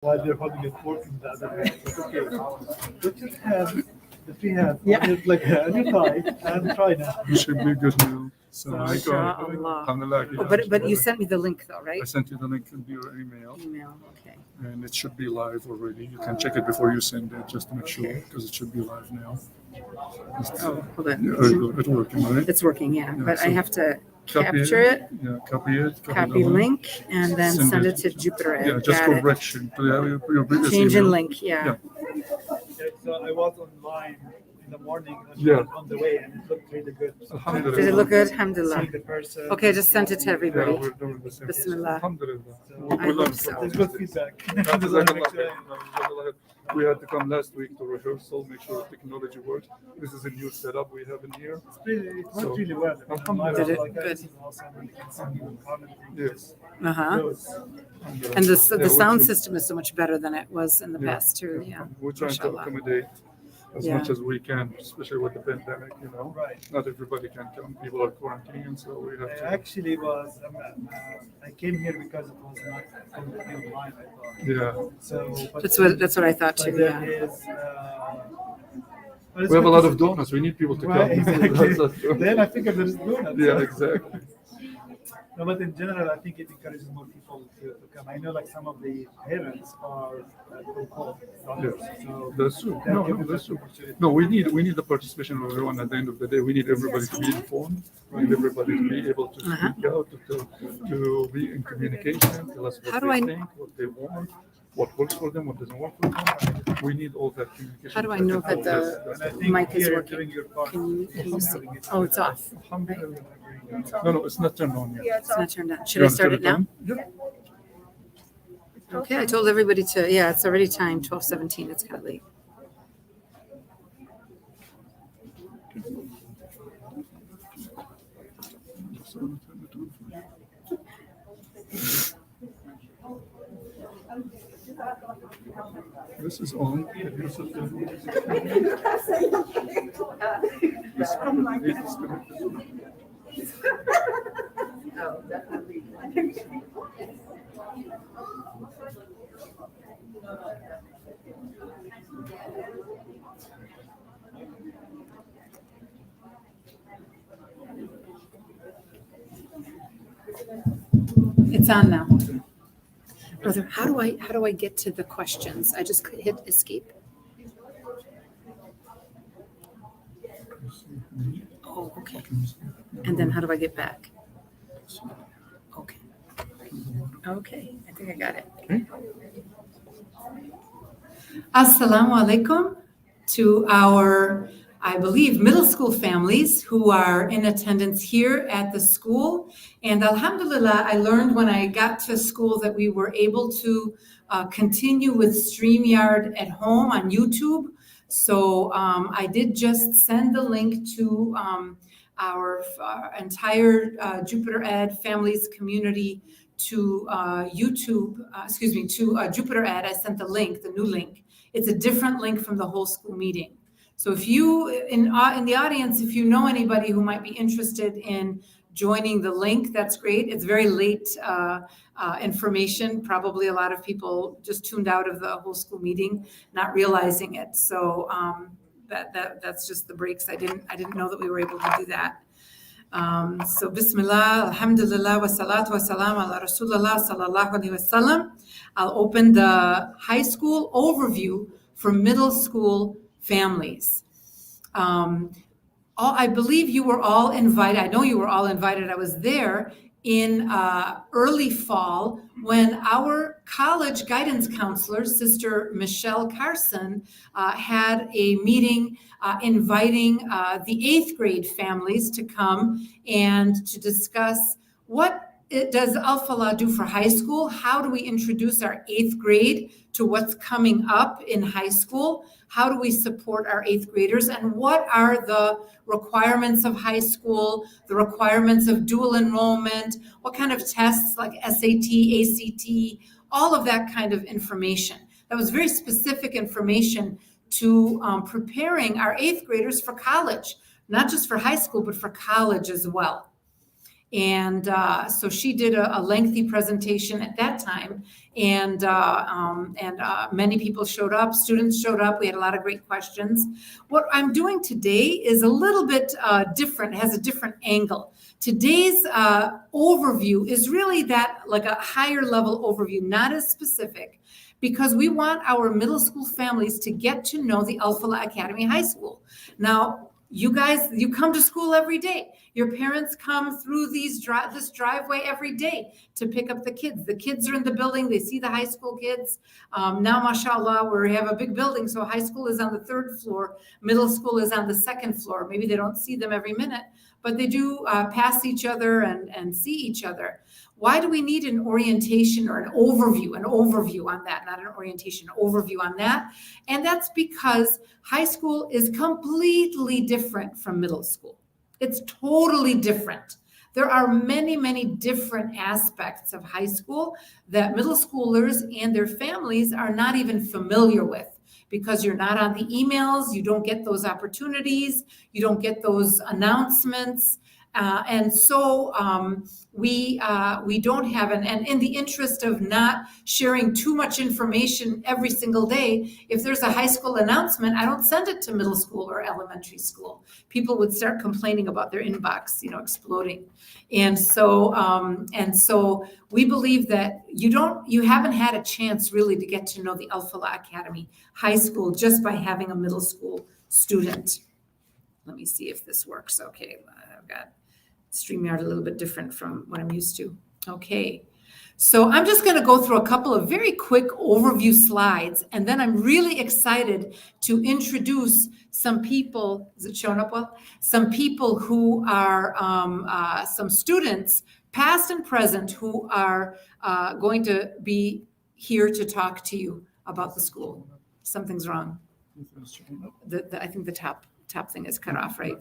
while they're holding it working the other way. But okay, put your hand, the free hand, Yeah. on it like on your thigh, and try now. You should be good now. So Mashallah. Alhamdulillah. Oh, but you sent me the link though, right? I sent you the link in your email, Email. Okay. and it should be live already. You can check it before you send it, just to make sure, Okay. because it should be live now. Oh, hold on. Yeah, it's working, right? It's working, yeah. But I so have to Copy capture it, Yeah, copy it. copy the link, and then send it to Jupiter Ed. Yeah, just Got it. correction. To your previous Change in email. link, yeah. Yeah. Okay, so I was online in the morning Yeah. on the way, and it looked really good. So Alhamdulillah. Did it look good? Alhamdulillah. seeing the person. Okay, I just sent it to Yeah, everybody. we're doing the same. Bismillah. Alhamdulillah. So I We learn hope so. from There's it. good feedback. Jazakallah. We had to come last week to rehearsal, make sure the technology works. This is a new setup we have in here. It went So, really well. Alhamdulillah. Did it? Like, Good. this is awesome, and you can send you commenting. Yes. Uh-huh. Those. And the Yeah, sound we- system is so much better than it was in the Yeah. past too, yeah. We're trying to Mashallah. accommodate as Yeah. much as we can, especially with the pandemic, Right. Not everybody can come. People are quarantined, so we have I to. actually was. I came here because it was not completely online. I thought. Yeah. So but That's what I thought but too, there yeah. is. But it's We have a good lot to of see- donuts. We need people to Right, come. exactly. Then I figured there's donuts. Yeah, exactly. No, but in general, I think it encourages more people to come. I know, like some of the parents are home, so That's true. that No, gives no, us that's true. opportunity. No, we need the participation of everyone. At the end of the day, we need everybody to be informed. We need everybody to be able to speak out, to be in communication, tell us How what do they I- think, what they want, what works for them, what doesn't work for them. We need all that communication. How do I know that the And I think mic is here, working? doing your part, Can you see? Oh, it's off. Alhamdulillah. No, it's not turned on yet. It's not turned on. Should I start it now? Yeah. Okay, I told everybody to, yeah, it's already time, 12:17. It's kind of late. This is on. It's on now. Brother, how do I get to the questions? I just hit escape. Oh, okay. And then how do I get back? Okay. Okay, I think I got it. Assalamu alaikum to our, I believe, middle school families who are in attendance here at the school. And alhamdulillah, I learned when I got to school that we were able to continue with StreamYard at home on YouTube. So I did just send the link to our entire Jupiter Ed families community to YouTube, to Jupiter Ed. I sent the link, the new link. It's a different link from the whole school meeting. So if you, in the audience, if you know anybody who might be interested in joining the link, that's great. It's very late information. Probably a lot of people just tuned out of the whole school meeting, not realizing it. So that's just the breaks. I didn't know that we were able to do that. So Bismillah, Alhamdulillah, wa salatu wa salam ala Rasulullah sallallahu alaihi wasallam. I'll open the high school overview for middle school families. I believe you were all invited. I know you were all invited. I was there in early fall when our college guidance counselor, Sister Michelle Carson, had a meeting inviting the 8th grade families to come and to discuss what does Al-Falah do for high school? How do we introduce our 8th grade to what's coming up in high school? How do we support our 8th graders? And what are the requirements of high school, the requirements of dual enrollment, what kind of tests like SAT, ACT, all of that kind of information. That was very specific information to preparing our 8th graders for college, not just for high school, but for college as well. And so she did a lengthy presentation at that time, and many people showed up, students showed up. We had a lot of great questions. What I'm doing today is a little bit different, has a different angle. Today's overview is really that, like a higher level overview, not as specific, because we want our middle school families to get to know the Al-Falah Academy High School. Now, you guys, you come to school every day. Your parents come through this driveway every day to pick up the kids. The kids are in the building. They see the high school kids. Now, mashallah, we have a big building, so high school is on the 3rd floor. Middle school is on the 2nd floor. Maybe they don't see them every minute, but they do pass each other and see each other. Why do we need an orientation or an overview on that, not an orientation, an overview on that? And that's because high school is completely different from middle school. It's totally different. There are many, many different aspects of high school that middle schoolers and their families are not even familiar with, because you're not on the emails, you don't get those opportunities, you don't get those announcements. And so we don't have and in the interest of not sharing too much information every single day, if there's a high school announcement, I don't send it to middle school or elementary school. People would start complaining about their inbox, exploding. And so we believe that you haven't had a chance really to get to know the Al-Falah Academy High School just by having a middle school student. Let me see if this works. Okay, I've got StreamYard a little bit different from what I'm used to. Okay, so I'm just going to go through a couple of very quick overview slides, and then I'm really excited to introduce some people. Is it showing up well? Some people who are some students, past and present, who are going to be here to talk to you about the school. Something's wrong. I think the top thing is cut off, right?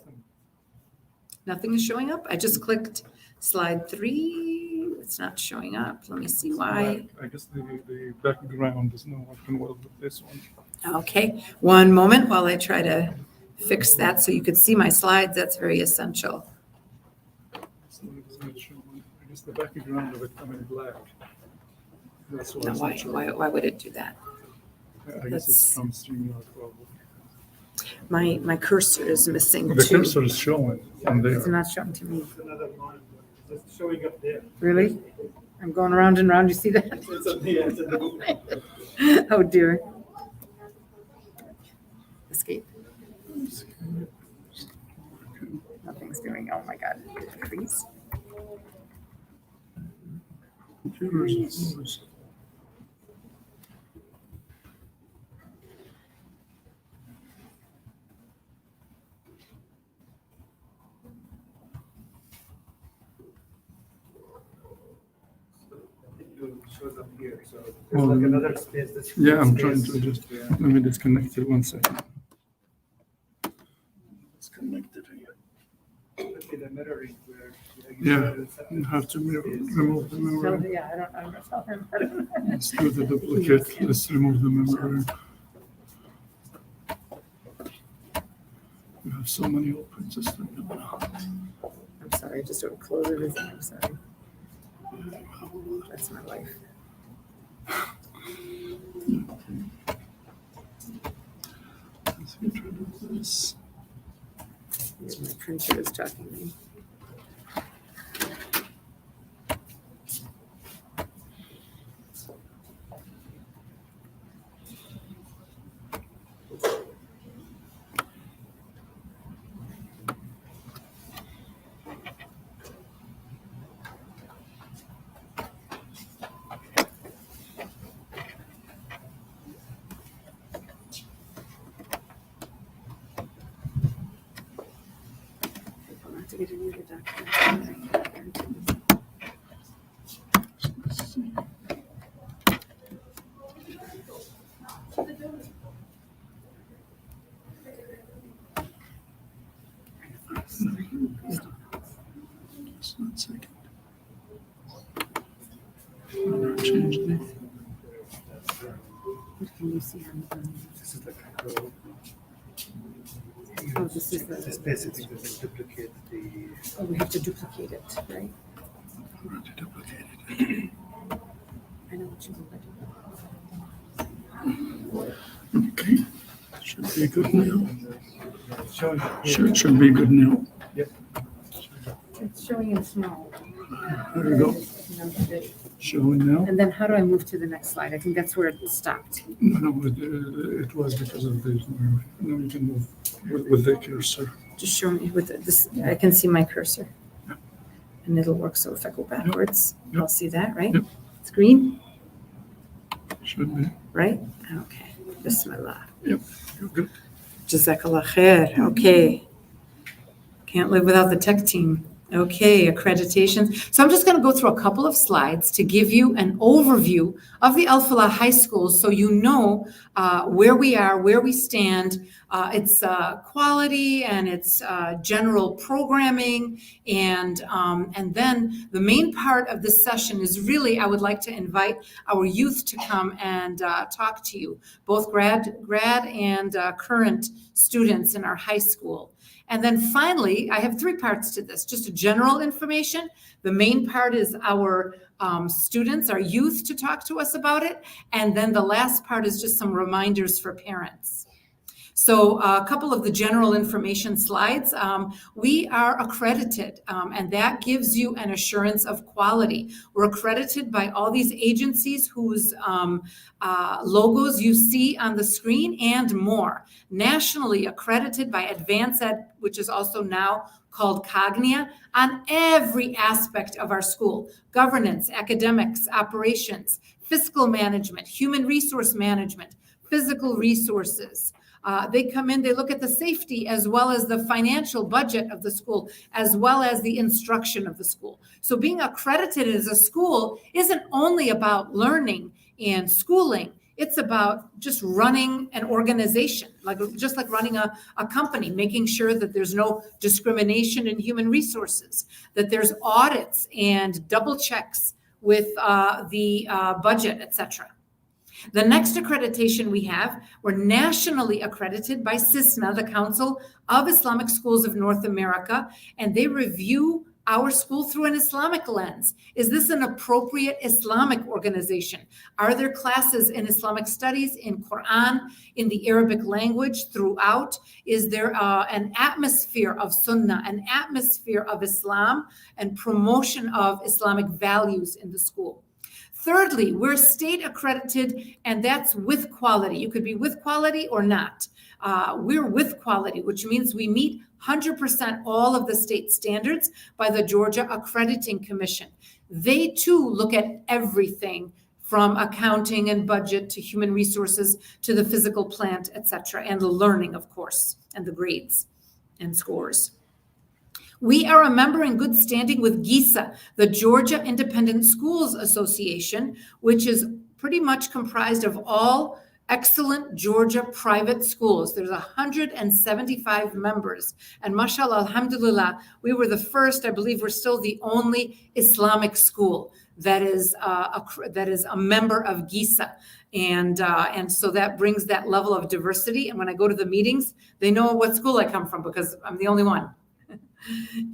Nothing is showing up. I just clicked slide 3. It's not showing up. Let me see why. I guess the background is not working well with this one. Okay, one moment while I try to fix that so you could see my slides. That's very essential. So it's not showing. I guess the background of it coming black. That's why. Now, it's not showing. why would it do that? I guess it's from StreamYard probably. My cursor is missing The too. cursor is showing from there. It's not showing to me. It's another one. It's showing up there. Really? I'm going round and round. You see that? It's up there. It's in the Oh dear. Escape. Nothing's doing. Oh my God. Freeze. Computers. shows up here. So there's like another space that's Yeah, I'm trying to just let me disconnect it 1 second. Disconnected here. Could be the mirroring where Yeah, you have to remove the memory. Yeah, I don't. Let's do the duplicate. Let's remove the memory. We have so many open systems. I'm sorry, just sort of close everything. I'm sorry. That's my life. Let's get rid of this. My printer is talking to me. To get a new document. Just 1 second. I'm gonna change this. What can you see on the This is the control. Oh, this is It's the, basically to duplicate the. oh, we have to duplicate it, right? I know what you mean. Okay, should be good now. Showing Should be good now. Yep. It's showing in small. There you go. Showing now. And then how do I move to the next slide? I think that's where it stopped. No, it was because of this. Now you can move with the cursor. Just show me with this, I can see my cursor. And it'll work, so if I go backwards, Yep. I'll see that, right? Yep. It's green, Should be. right? Okay, Bismillah. Yep, you're good. Jazakallah khair, okay. Can't live without the tech team. Okay, accreditations. So I'm just going to go through a couple of slides to give you an overview of the Al Falah High School so you know where we are, where we stand, its quality and its general programming. And then the main part of this session is really, I would like to invite our youth to come and talk to you, both grad and current students in our high school. And then finally, I have three parts to this, just a general information. The main part is our students, our youth to talk to us about it. And then the last part is just some reminders for parents. So a couple of the general information slides. We are accredited, and that gives you an assurance of quality. We're accredited by all these agencies whose logos you see on the screen and more. Nationally accredited by Advance Ed, which is also now called Cognia, on every aspect of our school: governance, academics, operations, fiscal management, human resource management, physical resources. They come in, they look at the safety as well as the financial budget of the school, as well as the instruction of the school. So being accredited as a school isn't only about learning and schooling. It's about just running an organization, just like running a company, making sure that there's no discrimination in human resources, that there's audits and double checks with the budget, etc. The next accreditation we have, we're nationally accredited by CISNA, the Council of Islamic Schools of North America, and they review our school through an Islamic lens. Is this an appropriate Islamic organization? Are there classes in Islamic studies, in Quran, in the Arabic language throughout? Is there an atmosphere of Sunnah, an atmosphere of Islam, and promotion of Islamic values in the school? Thirdly, we're state accredited, and that's with quality. You could be with quality or not. We're with quality, which means we meet 100% all of the state standards by the Georgia Accrediting Commission. They too look at everything from accounting and budget to human resources to the physical plant, etc., and the learning, of course, and the grades and scores. We are a member in good standing with GISA, the Georgia Independent Schools Association, which is pretty much comprised of all excellent Georgia private schools. There's 175 members. And mashallah, alhamdulillah, we were the first, I believe we're still the only Islamic school that is a member of GISA. And so that brings that level of diversity. And when I go to the meetings, they know what school I come from because I'm the only one.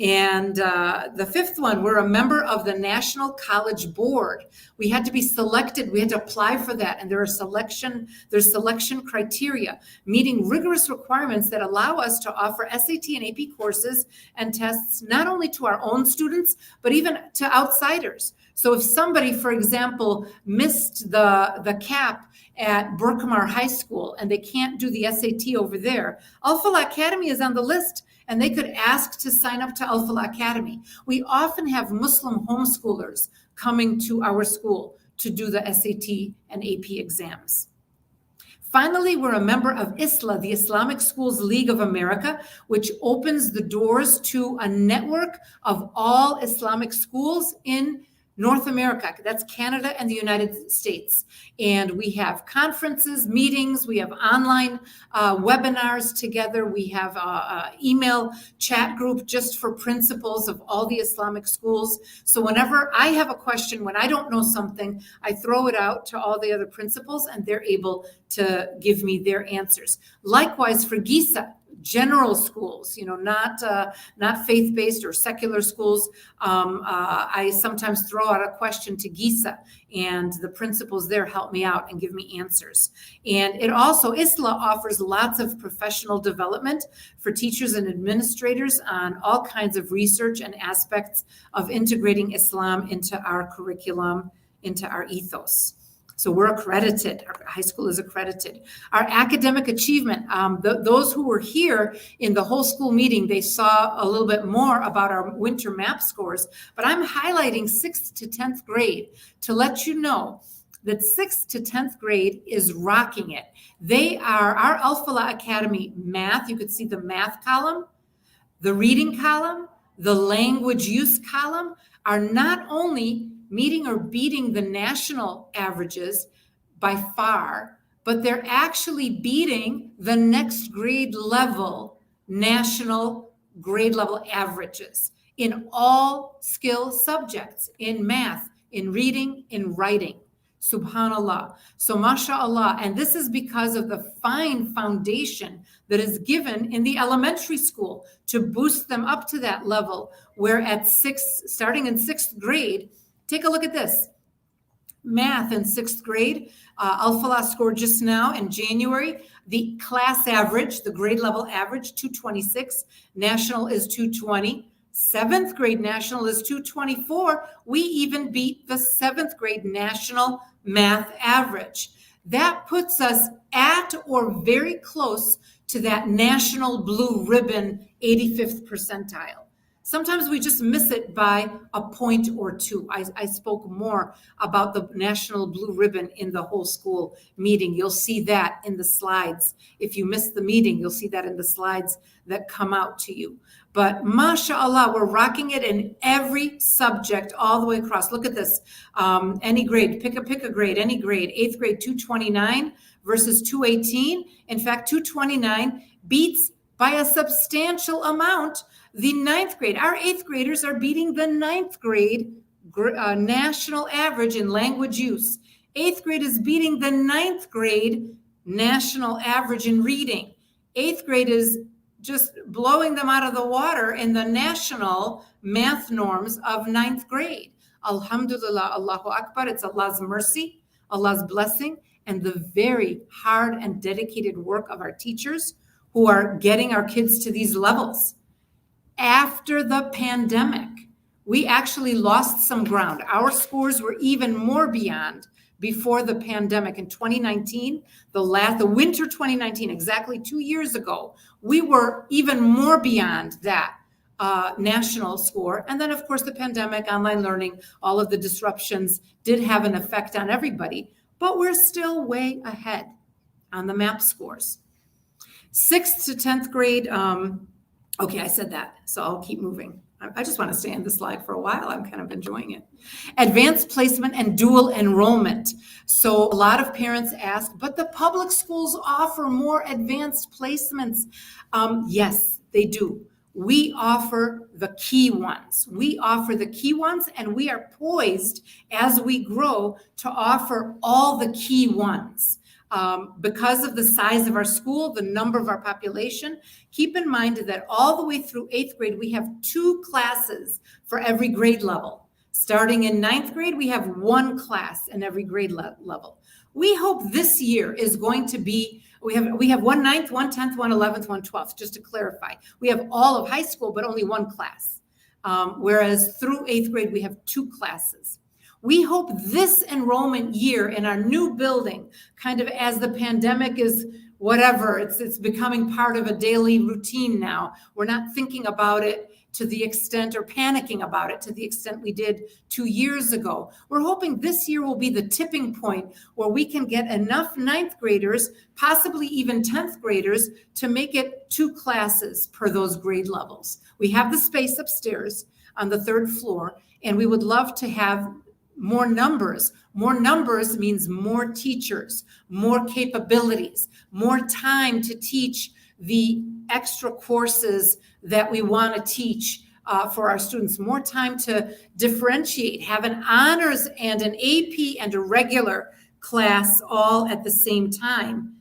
And the fifth one, we're a member of the National College Board. We had to be selected. We had to apply for that. And there's selection criteria, meeting rigorous requirements that allow us to offer SAT and AP courses and tests, not only to our own students, but even to outsiders. So if somebody, for example, missed the cap at Berkmar High School and they can't do the SAT over there, Al Falah Academy is on the list, and they could ask to sign up to Al Falah Academy. We often have Muslim homeschoolers coming to our school to do the SAT and AP exams. Finally, we're a member of ISLA, the Islamic Schools League of America, which opens the doors to a network of all Islamic schools in North America. That's Canada and the United States. And we have conferences, meetings, we have online webinars together. We have an email chat group just for principals of all the Islamic schools. So whenever I have a question, when I don't know something, I throw it out to all the other principals and they're able to give me their answers. Likewise for GISA, general schools, not faith-based or secular schools. I sometimes throw out a question to GISA, and the principals there help me out and give me answers. And it also, ISLA offers lots of professional development for teachers and administrators on all kinds of research and aspects of integrating Islam into our curriculum, into our ethos. So we're accredited. Our high school is accredited. Our academic achievement, those who were here in the whole school meeting, they saw a little bit more about our winter map scores, but I'm highlighting 6th to 10th grade to let you know that 6th to 10th grade is rocking it. They are our Al-Falah Academy math. You could see the math column, the reading column, the language use column are not only meeting or beating the national averages by far, but they're actually beating the next grade level national grade level averages in all skill subjects, in math, in reading, in writing. Subhanallah. So mashallah. And this is because of the fine foundation that is given in the elementary school to boost them up to that level, where starting in 6th grade, take a look at this. Math in 6th grade, Al-Falah scored just now in January. The class average, the grade level average, 226. National is 220. 7th grade national is 224. We even beat the 7th grade national math average. That puts us at or very close to that national blue ribbon 85th percentile. Sometimes we just miss it by a point or two. I spoke more about the national blue ribbon in the whole school meeting. You'll see that in the slides. If you missed the meeting, you'll see that in the slides that come out to you. But mashallah, we're rocking it in every subject all the way across. Look at this. Any grade, pick a grade, any grade. 8th grade, 229 versus 218. In fact, 229 beats by a substantial amount the 9th grade. Our 8th graders are beating the 9th grade national average in language use. 8th grade is beating the 9th grade national average in reading. 8th grade is just blowing them out of the water in the national math norms of 9th grade. Alhamdulillah, Allahu Akbar. It's Allah's mercy, Allah's blessing, and the very hard and dedicated work of our teachers who are getting our kids to these levels. After the pandemic, we actually lost some ground. Our scores were even more beyond before the pandemic. In 2019, the winter 2019, exactly 2 years ago, we were even more beyond that national score. And then, of course, the pandemic, online learning, all of the disruptions did have an effect on everybody, but we're still way ahead on the MAP scores. 6th to 10th grade, okay, I said that, so I'll keep moving. I just want to stay on the slide for a while. I'm kind of enjoying it. Advanced placement and dual enrollment. So a lot of parents ask, but the public schools offer more advanced placements. Yes, they do. We offer the key ones. We offer the key ones, and we are poised as we grow to offer all the key ones. Because of the size of our school, the number of our population, keep in mind that all the way through 8th grade, we have 2 classes for every grade level. Starting in 9th grade, we have 1 class in every grade level. We hope this year is going to be, we have 1 9th, 1 10th, 1 11th, 1 12th, just to clarify. We have all of high school, but only 1 class. Whereas through 8th grade, we have 2 classes. We hope this enrollment year in our new building, kind of as the pandemic is whatever, it's becoming part of a daily routine now. We're not thinking about it to the extent or panicking about it to the extent we did 2 years ago. We're hoping this year will be the tipping point where we can get enough 9th graders, possibly even 10th graders, to make it 2 classes per those grade levels. We have the space upstairs on the 3rd floor, and we would love to have more numbers. More numbers means more teachers, more capabilities, more time to teach the extra courses that we want to teach for our students, more time to differentiate, have an honors and an AP and a regular class all at the same time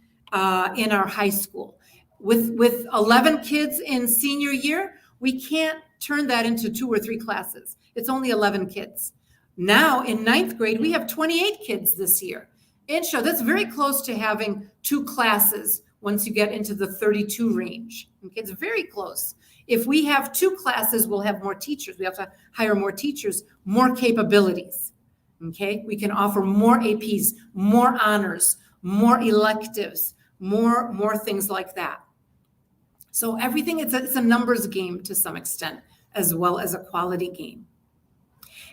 in our high school. With 11 kids in senior year, we can't turn that into 2 or 3 classes. It's only 11 kids. Now in 9th grade, we have 28 kids this year. And so that's very close to having 2 classes once you get into the 32 range. Okay, it's very close. If we have 2 classes, we'll have more teachers. We have to hire more teachers, more capabilities. Okay, we can offer more APs, more honors, more electives, more things like that. So everything, it's a numbers game to some extent, as well as a quality game.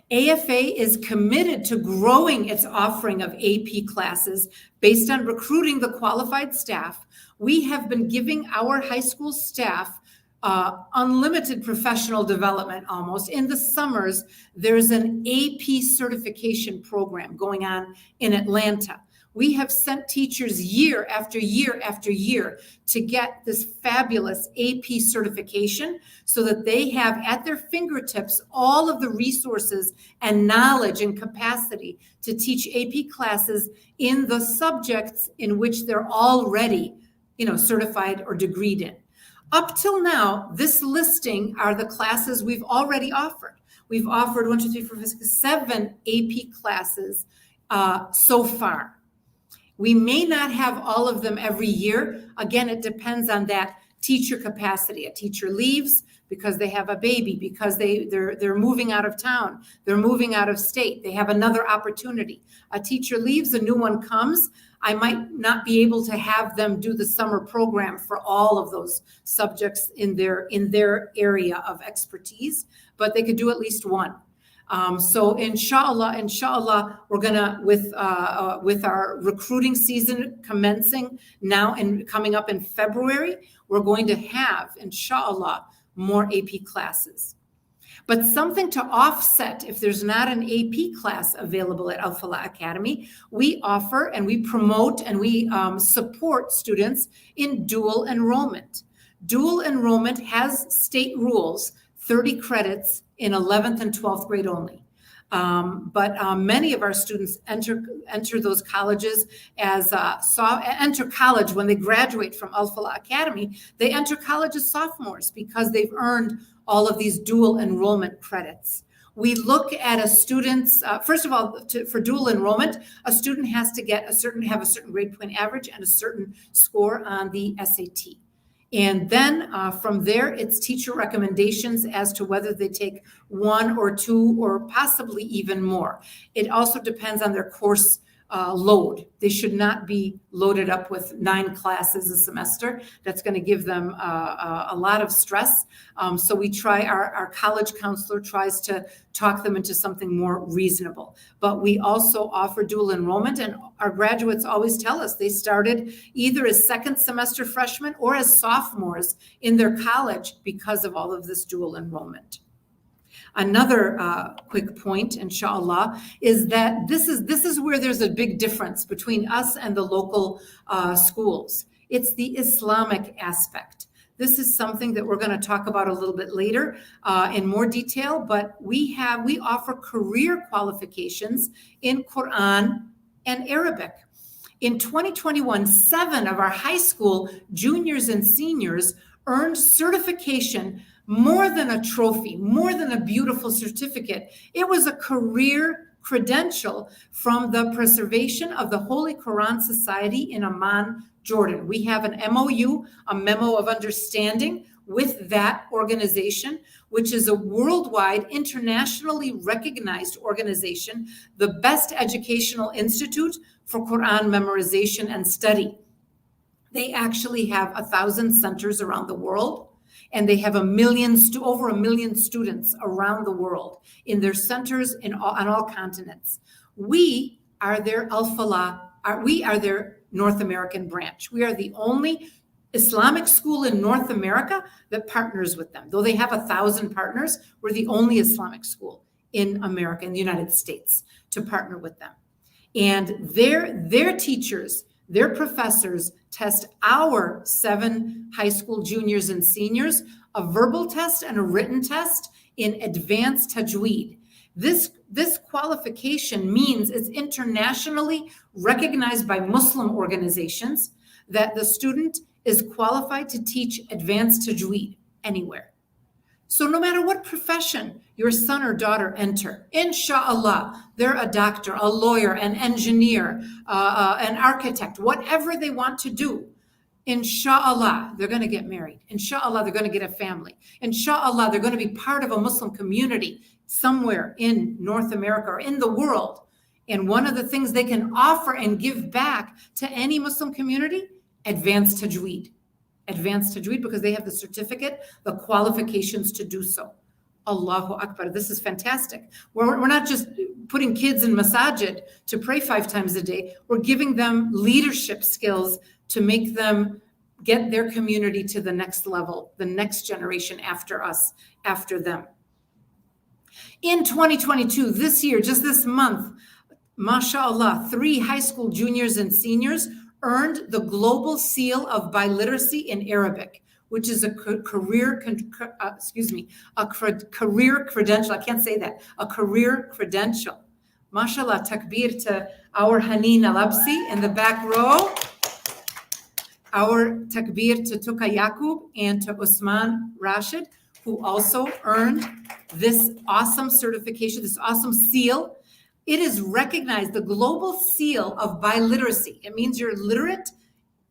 AFA is committed to growing its offering of AP classes based on recruiting the qualified staff. We have been giving our high school staff unlimited professional development almost. In the summers, there's an AP certification program going on in Atlanta. We have sent teachers year after year after year to get this fabulous AP certification so that they have at their fingertips all of the resources and knowledge and capacity to teach AP classes in the subjects in which they're already, certified or degreed in. Up till now, this listing are the classes we've already offered. We've offered 7 AP classes so far. We may not have all of them every year. Again, it depends on that teacher capacity. A teacher leaves because they have a baby, because they're moving out of town, they're moving out of state, they have another opportunity. A teacher leaves, a new one comes. I might not be able to have them do the summer program for all of those subjects in their area of expertise, but they could do at least one. So inshallah, we're gonna with our recruiting season commencing now and coming up in February, we're going to have inshallah more AP classes. But something to offset if there's not an AP class available at Al-Falah Academy, we offer and we promote and we support students in dual enrollment. Dual enrollment has state rules, 30 credits in 11th and 12th grade only. But many of our students enter those colleges as enter college when they graduate from Al-Falah Academy. They enter college as sophomores because they've earned all of these dual enrollment credits. We look at a student's, first of all, for dual enrollment, a student has to have a certain grade point average and a certain score on the SAT. And then from there, it's teacher recommendations as to whether they take 1 or 2 or possibly even more. It also depends on their course load. They should not be loaded up with 9 classes a semester. That's going to give them a lot of stress. So we try, our college counselor tries to talk them into something more reasonable. But we also offer dual enrollment, and our graduates always tell us they started either as second semester freshmen or as sophomores in their college because of all of this dual enrollment. Another quick point, inshallah, is that this is where there's a big difference between us and the local schools. It's the Islamic aspect. This is something that we're going to talk about a little bit later in more detail, but we offer career qualifications in Quran and Arabic. In 2021, 7 of our high school juniors and seniors earned certification, more than a trophy, more than a beautiful certificate. It was a career credential from the Preservation of the Holy Quran Society in Amman, Jordan. We have an MOU, a memo of understanding, with that organization, which is a worldwide, internationally recognized organization, the best educational institute for Quran memorization and study. They actually have 1,000 centers around the world, and they have over 1 million students around the world in their centers on all continents. We are their Al-Falah, we are their North American branch. We are the only Islamic school in North America that partners with them. Though they have 1,000 partners, we're the only Islamic school in America, in the United States, to partner with them. And their teachers, their professors test our 7 high school juniors and seniors, a verbal test and a written test in advanced tajweed. This qualification means it's internationally recognized by Muslim organizations that the student is qualified to teach advanced tajweed anywhere. So no matter what profession your son or daughter enter, inshallah, they're a doctor, a lawyer, an engineer, an architect, whatever they want to do, inshallah, they're going to get married. Inshallah, they're going to get a family. Inshallah, they're going to be part of a Muslim community somewhere in North America or in the world. And one of the things they can offer and give back to any Muslim community, advanced tajweed. Advanced tajweed, because they have the certificate, the qualifications to do so. Allahu Akbar. This is fantastic. We're not just putting kids in masajid to pray 5 times a day. We're giving them leadership skills to make them get their community to the next level, the next generation after us, after them. In 2022, this year, just this month, mashallah, 3 high school juniors and seniors earned the Global Seal of Biliteracy in Arabic, which is a career credential. I can't say that. A career credential. Mashallah, takbir to our Haneen Alabsi in the back row. Our takbir to Tuka Yaqub and to Usman Rashid, who also earned this awesome certification, this awesome seal. It is recognized, the Global Seal of Biliteracy. It means you're literate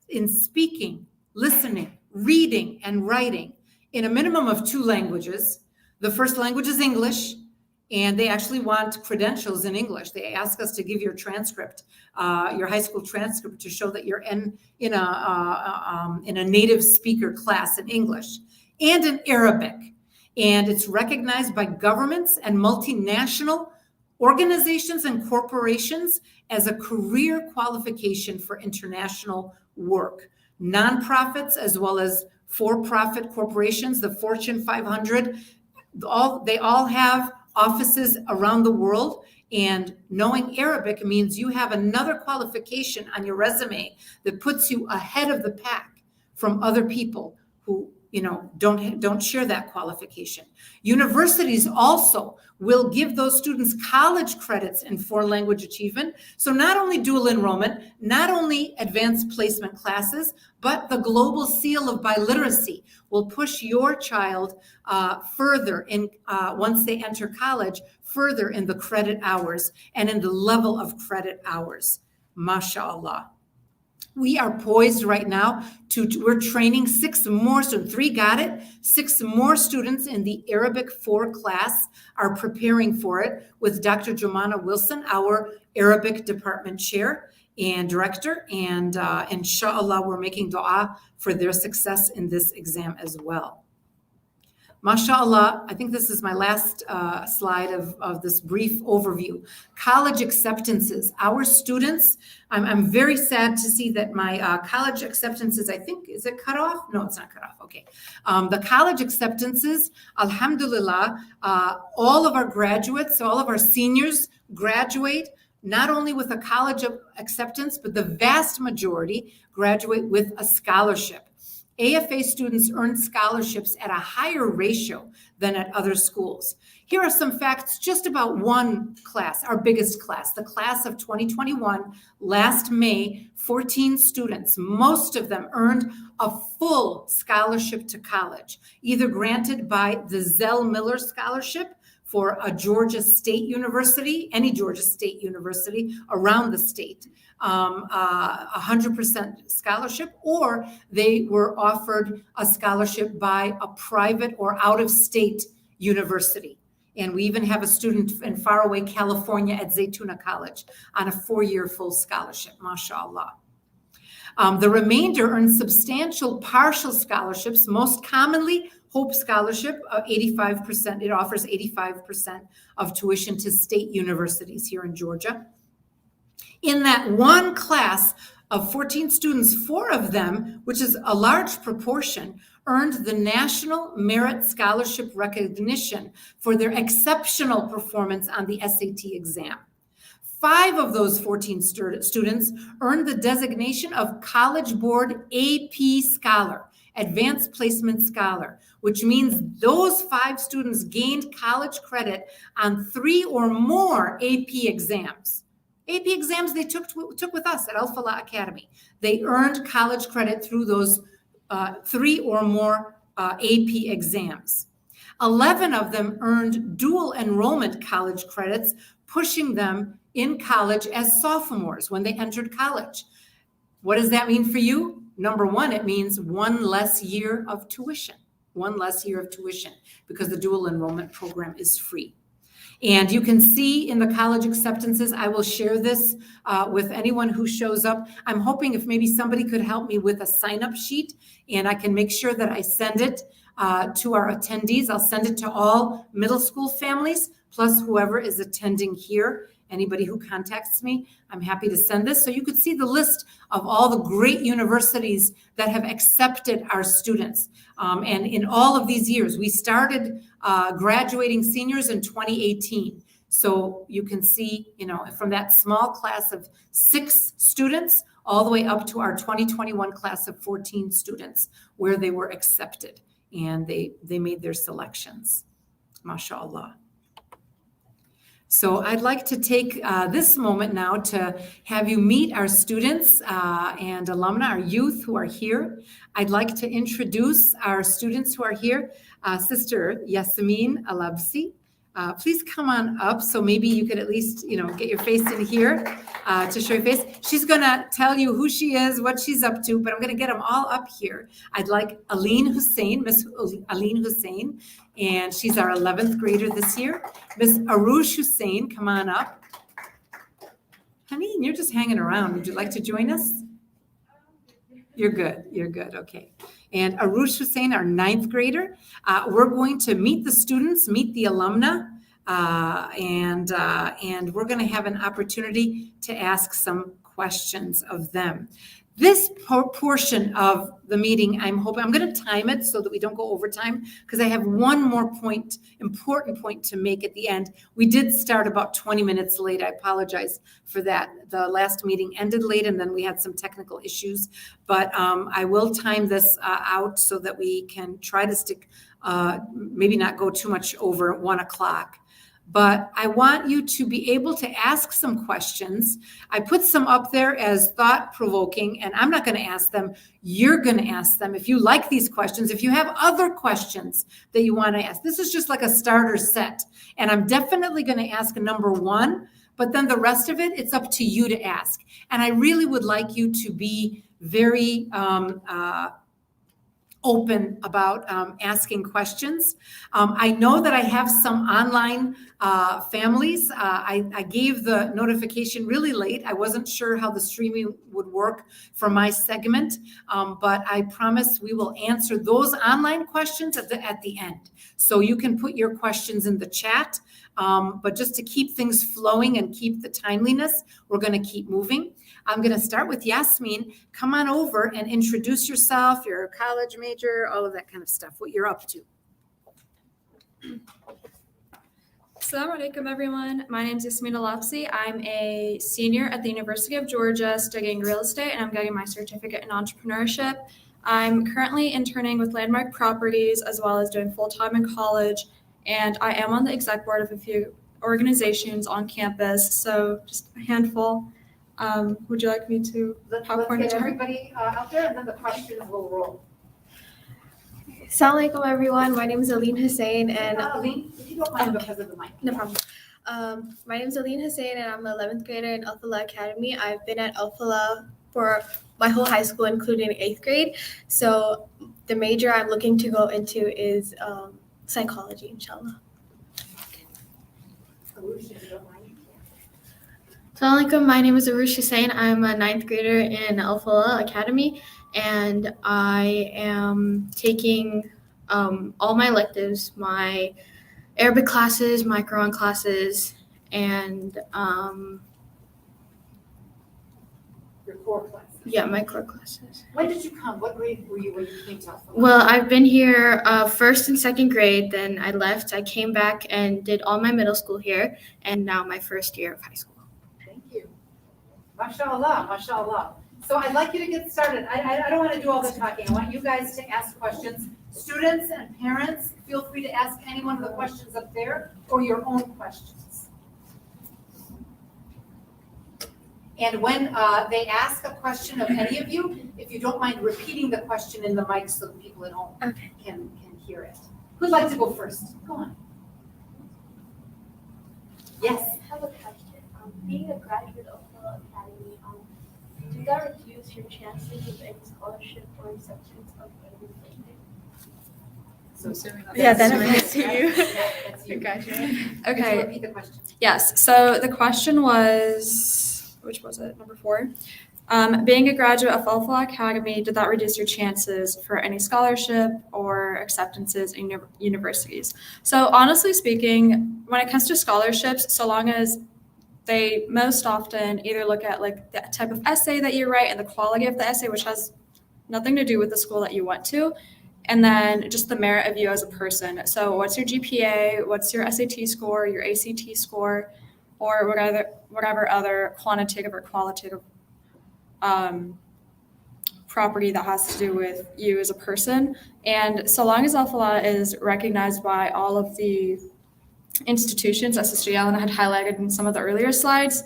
in speaking, listening, reading, and writing in a minimum of 2 languages. The first language is English, and they actually want credentials in English. They ask us to give your transcript, your high school transcript, to show that you're in a native speaker class in English, and in Arabic. And it's recognized by governments and multinational organizations and corporations as a career qualification for international work. Nonprofits as well as for-profit corporations, the Fortune 500, they all have offices around the world. And knowing Arabic means you have another qualification on your resume that puts you ahead of the pack from other people who don't share that qualification. Universities also will give those students college credits in 4 language achievement. So not only dual enrollment, not only advanced placement classes, but the Global Seal of Biliteracy will push your child further in, once they enter college, further in the credit hours and in the level of credit hours. MashaAllah. We are poised right now we're training 6 more students. 3 got it. 6 more students in the Arabic 4 class are preparing for it with Dr. Jomana Wilson, our Arabic department chair and director. And inshallah, we're making dua for their success in this exam as well. MashaAllah, I think this is my last slide of this brief overview. College acceptances. Our students, I'm very sad to see that my college acceptances, I think, is it cut off? No, it's not cut off. Okay. The college acceptances, alhamdulillah, all of our graduates, all of our seniors graduate not only with a college acceptance, but the vast majority graduate with a scholarship. AFA students earn scholarships at a higher ratio than at other schools. Here are some facts just about one class, our biggest class, the class of 2021. Last May, 14 students, most of them earned a full scholarship to college, either granted by the Zell Miller Scholarship for a Georgia State University, any Georgia State University around the state, 100% scholarship, or they were offered a scholarship by a private or out-of-state university. And we even have a student in faraway California at Zaytuna College on a 4-year full scholarship, mashallah. The remainder earn substantial partial scholarships, most commonly Hope Scholarship, 85%. It offers 85% of tuition to state universities here in Georgia. In that one class of 14 students, 4 of them, which is a large proportion, earned the National Merit Scholarship recognition for their exceptional performance on the SAT exam. 5 of those 14 students earned the designation of College Board AP Scholar, Advanced Placement Scholar, which means those 5 students gained college credit on 3 or more AP exams. AP exams they took with us at Al Falah Academy. They earned college credit through those 3 or more AP exams. 11 of them earned dual enrollment college credits, pushing them in college as sophomores when they entered college. What does that mean for you? Number one, it means one less year of tuition, because the dual enrollment program is free. And you can see in the college acceptances, I will share this with anyone who shows up. I'm hoping if maybe somebody could help me with a sign-up sheet, and I can make sure that I send it to our attendees. I'll send it to all middle school families, plus whoever is attending here. Anybody who contacts me, I'm happy to send this. So you could see the list of all the great universities that have accepted our students. And in all of these years, we started graduating seniors in 2018. So you can see, from that small class of 6 students all the way up to our 2021 class of 14 students where they were accepted and they made their selections. MashaAllah. So I'd like to take this moment now to have you meet our students and alumni, our youth who are here. I'd like to introduce our students who are here. Sister Yasmin Alabsi, please come on up so maybe you could at least, get your face in here to show your face. She's going to tell you who she is, what she's up to, but I'm going to get them all up here. I'd like Aline Hussein, Miss Aline Hussein, and she's our 11th grader this year. Miss Arush Hussein, come on up. Honey, you're just hanging around. Would you like to join us? You're good. Okay. And Arush Hussein, our 9th grader. We're going to meet the students, meet the alumna, and we're going to have an opportunity to ask some questions of them. This portion of the meeting, I'm going to time it so that we don't go over time, because I have one more important point to make at the end. We did start about 20 minutes late. I apologize for that. The last meeting ended late, and then we had some technical issues. But I will time this out so that we can try to stick, maybe not go too much over 1 o'clock. But I want you to be able to ask some questions. I put some up there as thought-provoking, and I'm not going to ask them. You're going to ask them. If you like these questions, if you have other questions that you want to ask, this is just like a starter set. And I'm definitely going to ask number 1, but then the rest of it, it's up to you to ask. And I really would like you to be very open about asking questions. I know that I have some online families. I gave the notification really late. I wasn't sure how the streaming would work for my segment, but I promise we will answer those online questions at the end. So you can put your questions in the chat, but just to keep things flowing and keep the timeliness, we're going to keep moving. I'm going to start with Yasmin. Come on over and introduce yourself, your college major, all of that kind of stuff, what you're up to. Assalamu alaikum, everyone. My name is Yasmin Alapsi. I'm a senior at the University of Georgia studying real estate, and I'm getting my certificate in entrepreneurship. I'm currently interning with Landmark Properties as well as doing full-time in college, and I am on the exec board of a few organizations on campus, so just a handful. Would you like me to Let's PowerPoint get it? everybody out there, and then the questions will roll. Assalamu alaikum, everyone. My name is Aline Hussein, and Aline, if you don't mind, Okay. because of the mic. no problem. My name is Aline Hussein, and I'm an 11th grader in Al-Falah Academy. I've been at Al-Falah for my whole high school, including 8th grade. So the major I'm looking to go into is psychology, inshallah. Assalamu alaikum. My name is Arush Hussein. I'm a 9th grader in Al-Falah Academy, and I am taking all my electives, my Arabic classes, my Quran classes, and Your core class. my core classes. When did you come? What grade were you when you came to Alpha? Well, I've been here 1st and 2nd grade, then I left. I came back and did all my middle school here, and now my 1st year of high school. Thank you. MashaAllah, MashaAllah. So I'd like you to get started. I don't want to do all the talking. I want you guys to ask questions. Students and parents, feel free to ask any one of the questions up there or your own questions. And when they ask a question of any of you, if you don't mind repeating the question in the mic so the people at home can hear it. Who'd like to go first? Go on. Yes. I have a question. Being a graduate of the academy, do that reduce your chances of any scholarship or acceptance of anything? Yeah, then it That's relates to you. That's you. Gotcha. Could you Okay. repeat the question? Yes. So the question was, which was it? Number 4. Being a graduate of Alpha Academy, did that reduce your chances for any scholarship or acceptances in universities? So honestly speaking, when it comes to scholarships, so long as they most often either look at like the type of essay that you write and the quality of the essay, which has nothing to do with the school that you went to, and then just the merit of you as a person. So what's your GPA, what's your SAT score, your ACT score, or whatever other quantitative or qualitative property that has to do with you as a person. And so long as Alpha is recognized by all of the institutions, as Sister Yelena had highlighted in some of the earlier slides,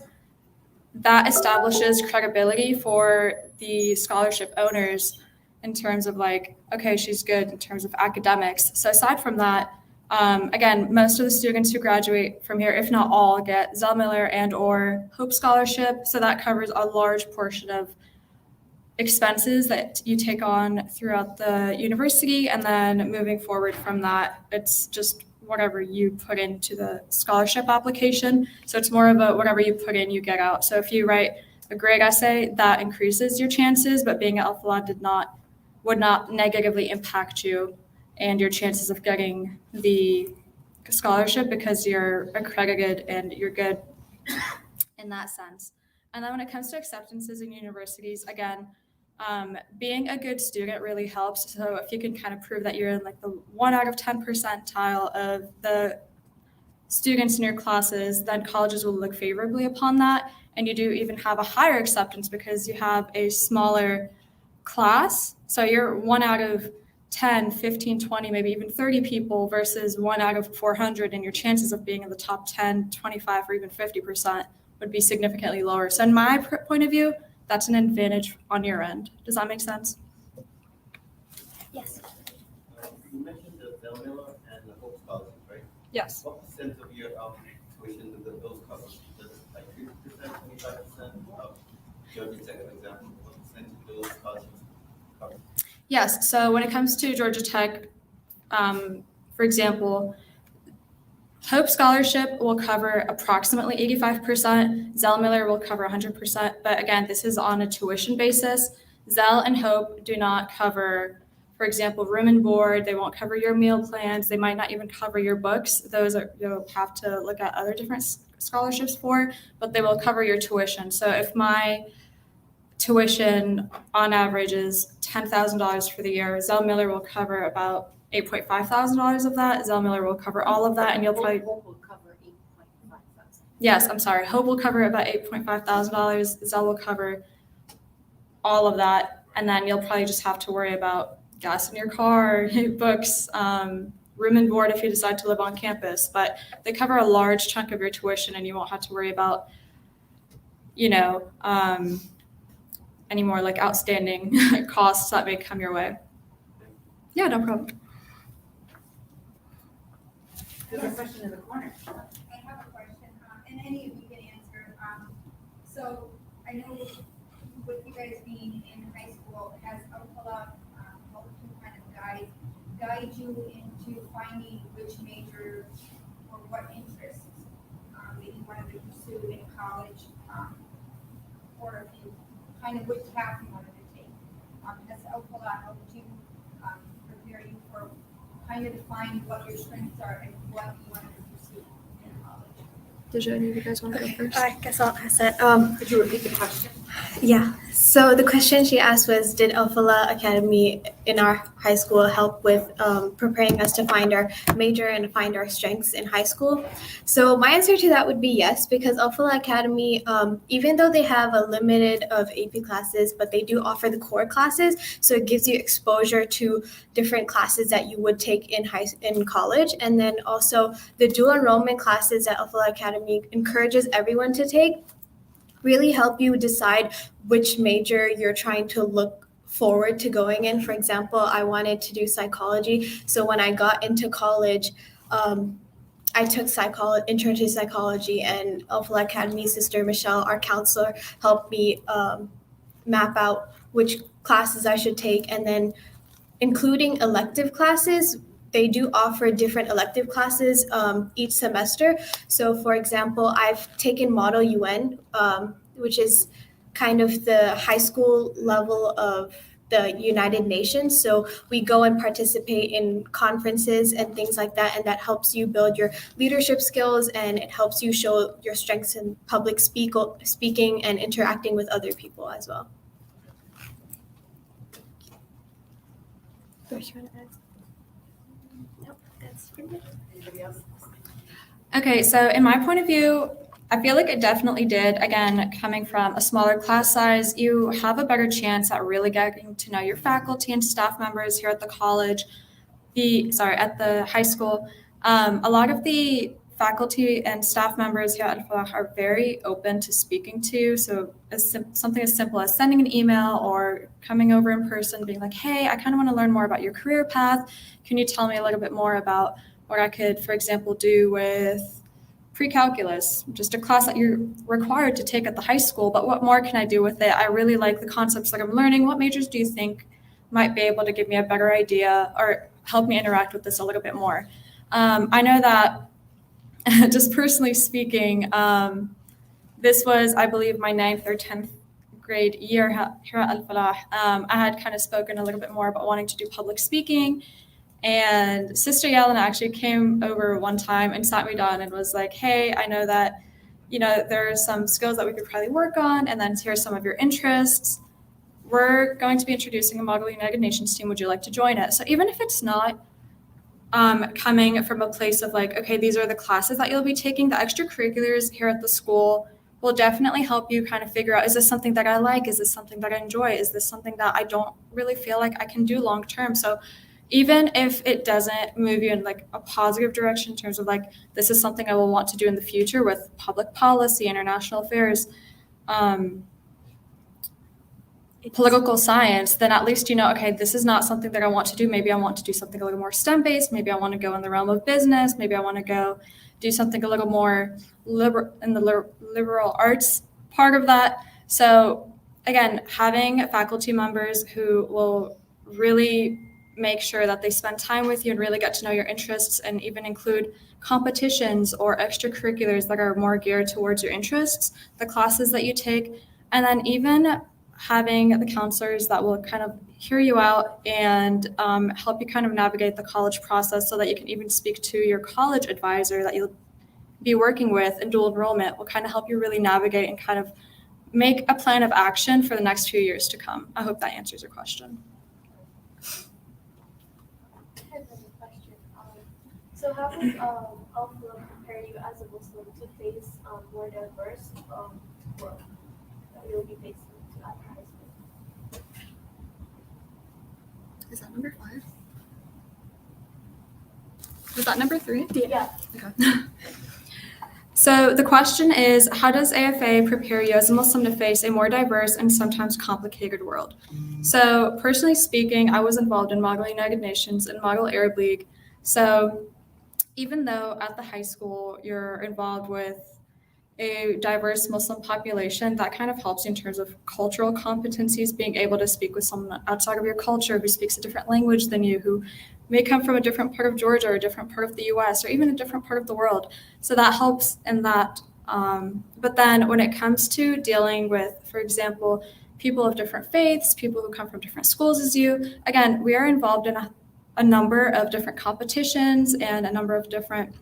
that establishes credibility for the scholarship owners in terms of like, okay, she's good in terms of academics. So aside from that, again, most of the students who graduate from here, if not all, get Zell Miller and or Hope Scholarship. So that covers a large portion of expenses that you take on throughout the university. And then moving forward from that, it's just whatever you put into the scholarship application. So it's more of a whatever you put in, you get out. So if you write a great essay, that increases your chances, but being at Alpha would not negatively impact you and your chances of getting the scholarship because you're accredited and you're good in that sense. And then when it comes to acceptances in universities, again, being a good student really helps. So if you can kind of prove that you're in like the 1 out of 10 percentile of the students in your classes, then colleges will look favorably upon that. And you do even have a higher acceptance because you have a smaller class. So you're 1 out of 10, 15, 20, maybe even 30 people versus 1 out of 400. And your chances of being in the top 10, 25, or even 50% would be significantly lower. So in my point of view, that's an advantage on your end. Does that make sense? Yes. You mentioned the Zell Miller and the Hope Scholarship, right? Yes. What percent of your tuition do those cover? Does it like 50%, 25% of Georgia Tech, for example? What percent do those scholarships cover? Yes. So when it comes to Georgia Tech, for example, Hope Scholarship will cover approximately 85%. Zell Miller will cover 100%. But again, this is on a tuition basis. Zell and Hope do not cover, for example, room and board. They won't cover your meal plans. They might not even cover your books. Those are you'll have to look at other different scholarships for, but they will cover your tuition. So if my tuition on average is $10,000 for the year, Zell Miller will cover about $8.5 thousand of that. Zell Miller will cover all of that, and you'll probably Hope will cover 8.5 thousand. yes, I'm sorry. Hope will cover about $8.5 thousand. Zell will cover all of that, and then you'll probably just have to worry about gas in your car, books, room and board if you decide to live on campus. But they cover a large chunk of your tuition, and you won't have to worry about, any more like outstanding costs that may come your way. Yeah, no problem. There's a question in the corner. I have a question, and any of you can answer. So I know with you guys being in high school, has Alcala helped to kind of guide you into finding which major or what interests that you wanted to pursue in college, or if you kind of which path you wanted to take? Has Alcala helped you prepare you for kind of define what your strengths are and what you want to pursue in college? Did any of you guys want to go first? I guess I'll ask that. Could you repeat the question? Yeah. So the question she asked was, did Alphala Academy in our high school help with preparing us to find our major and find our strengths in high school? So my answer to that would be yes, because Alphala Academy, even though they have a limited of AP classes, but they do offer the core classes, so it gives you exposure to different classes that you would take in college. And then also the dual enrollment classes that Alphala Academy encourages everyone to take really help you decide which major you're trying to look forward to going in. For example, I wanted to do psychology. So when I got into college, I took intro to psychology, and Alpha Academy sister Michelle, our counselor, helped me map out which classes I should take, and then including elective classes. They do offer different elective classes each semester. So for example, I've taken Model UN, which is kind of the high school level of the United Nations. So we go and participate in conferences and things like that, and that helps you build your leadership skills, and it helps you show your strengths in public speaking and interacting with other people as well. Nope, that's pretty much. Anybody else? Okay, so in my point of view, I feel like it definitely did. Again, coming from a smaller class size, you have a better chance at really getting to know your faculty and staff members here at the college, at the high school. A lot of the faculty and staff members here at Al-Falah are very open to speaking to. So something as simple as sending an email or coming over in person, being like, hey, I kind of want to learn more about your career path. Can you tell me a little bit more about what I could, for example, do with pre-calculus, just a class that you're required to take at the high school, but what more can I do with it? I really like the concepts that I'm learning. What majors do you think might be able to give me a better idea or help me interact with this a little bit more? I know that just personally speaking, this was, I believe, my 9th or 10th grade year here at Al-Falah. I had kind of spoken a little bit more about wanting to do public speaking. And Sister Yelena actually came over one time and sat me down and was like, hey, I know that, there are some skills that we could probably work on, and then here's some of your interests. We're going to be introducing a Model United Nations team. Would you like to join it? So even if it's not coming from a place of like, okay, these are the classes that you'll be taking, the extracurriculars here at the school will definitely help you kind of figure out, is this something that I like? Is this something that I enjoy? Is this something that I don't really feel like I can do long term? So even if it doesn't move you in like a positive direction in terms of like, this is something I will want to do in the future with public policy, international affairs, political science, then at least okay, this is not something that I want to do. Maybe I want to do something a little more STEM-based. Maybe I want to go in the realm of business. Maybe I want to go do something a little more liberal arts part of that. So again, having faculty members who will really make sure that they spend time with you and really get to know your interests, and even include competitions or extracurriculars that are more geared towards your interests, the classes that you take, and then even having the counselors that will kind of hear you out and help you kind of navigate the college process, so that you can even speak to your college advisor that you'll be working with in dual enrollment, will kind of help you really navigate and kind of make a plan of action for the next few years to come. I hope that answers your question. I have another question. So how does Al-Falah prepare you as a Muslim to face more diverse world that you'll be facing after high school? Is that number 5? Was that number 3? Yeah. Okay. So the question is, how does AFA prepare you as a Muslim to face a more diverse and sometimes complicated world? So personally speaking, I was involved in Model United Nations and Model Arab League. So even though at the high school you're involved with a diverse Muslim population, that kind of helps you in terms of cultural competencies, being able to speak with someone outside of your culture who speaks a different language than you, who may come from a different part of Georgia or a different part of the US or even a different part of the world. So that helps in that. But then when it comes to dealing with, for example, people of different faiths, people who come from different schools as you, again, we are involved in a number of different competitions and a number of different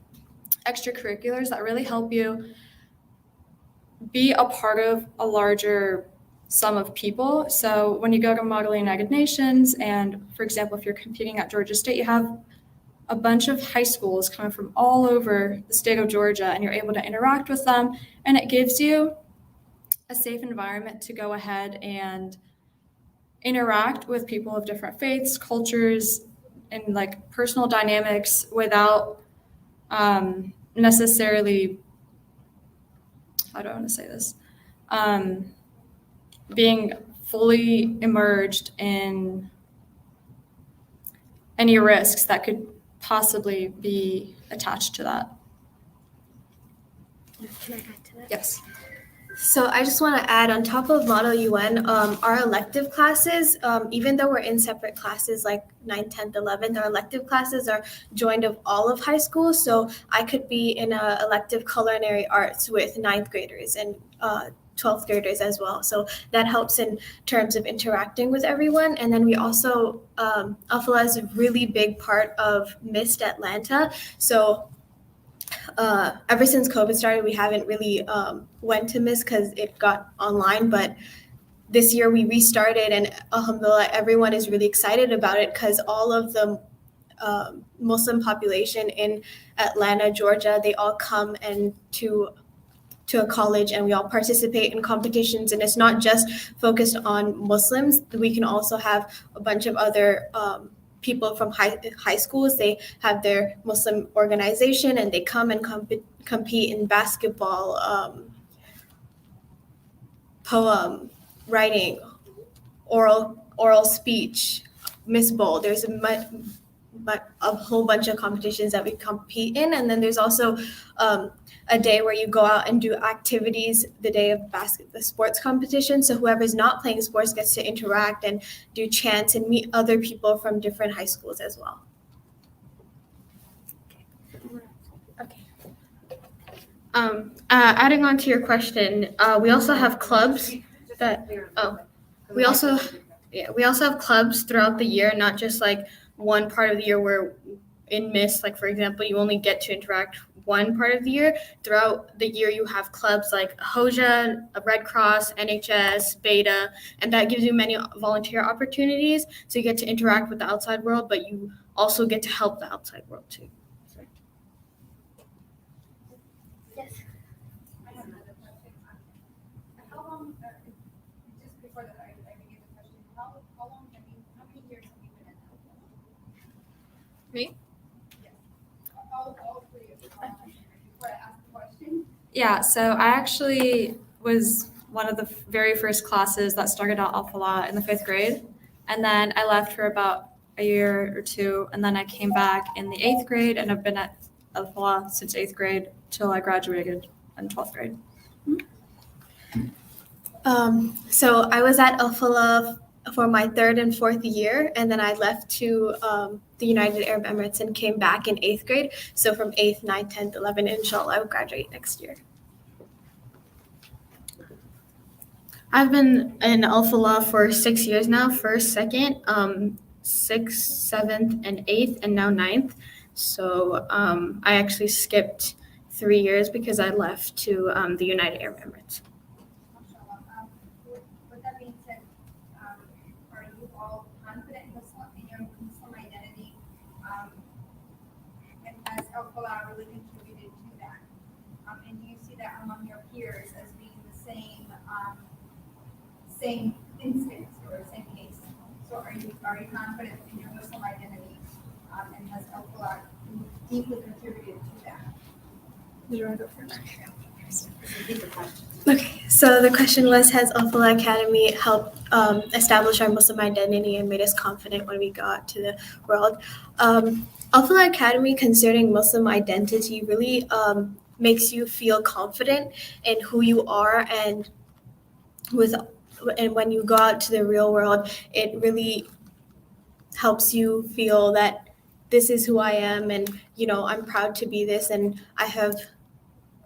extracurriculars that really help you be a part of a larger sum of people. So when you go to Model United Nations, and for example, if you're competing at Georgia State, you have a bunch of high schools coming from all over the state of Georgia, and you're able to interact with them, and it gives you a safe environment to go ahead and interact with people of different faiths, cultures, and like personal dynamics without necessarily, how do I want to say this? being fully immersed in any risks that could possibly be attached to that. Can I add to that? Yes. So I just want to add, on top of Model UN, our elective classes, even though we're in separate classes like 9th, 10th, 11th, our elective classes are joined of all of high school. So I could be in a elective culinary arts with 9th graders and 12th graders as well. So that helps in terms of interacting with everyone. And then we also, Alphala is a really big part of MIST Atlanta. So ever since COVID started, we haven't really went to MIST because it got online, but this year we restarted, and alhamdulillah, everyone is really excited about it because all of the Muslim population in Atlanta, Georgia, they all come and to a college, and we all participate in competitions, and it's not just focused on Muslims. We can also have a bunch of other people from high schools. They have their Muslim organization, and they come and compete in basketball, poem, writing, oral speech, Miss Bowl. There's a whole bunch of competitions that we compete in, and then there's also a day where you go out and do activities the day of the sports competition. So whoever's not playing sports gets to interact and do chants and meet other people from different high schools as well. Okay. Adding on to your question, we also have clubs that. We also have clubs throughout the year, not just like one part of the year where in MIST, like for example, you only get to interact one part of the year. Throughout the year, you have clubs like HOJA, Red Cross, NHS, Beta, and that gives you many volunteer opportunities. So you get to interact with the outside world, but you also get to help the outside world too. Yes. I have another question. How long, just before that, I begin the question, how many years have you been in Alpha? Me? Yes. All three of you. Before I ask the question. Yeah, so I actually was one of the very first classes that started out Alphala in the 5th grade. And then I left for about a year or two. And then I came back in the 8th grade, and I've been at Alphala since 8th grade till I graduated in 12th grade. So I was at Alphala for my 3rd and 4th year, and then I left to the United Arab Emirates and came back in 8th grade. So from 8th, 9th, 10th, 11th, inshallah, I will graduate next year. I've been in Alphala for 6 years now, 1st, 2nd, 6th, 7th, and 8th, and now 9th. So I actually skipped 3 years because I left to the United Arab Emirates. With that being said, are you all confident in your Muslim identity? And has Alphala really contributed to that? And do you see that among your peers as being the same instance or same case? So are you confident in your Muslim identity? And has Alphala deeply contributed to that? Did you want to go first? Okay, so the question was, has Alphala Academy helped establish our Muslim identity and made us confident when we go out to the world? Alphala Academy, concerning Muslim identity, really makes you feel confident in who you are, and when you go out to the real world, it really helps you feel that this is who I am, and I'm proud to be this, and I have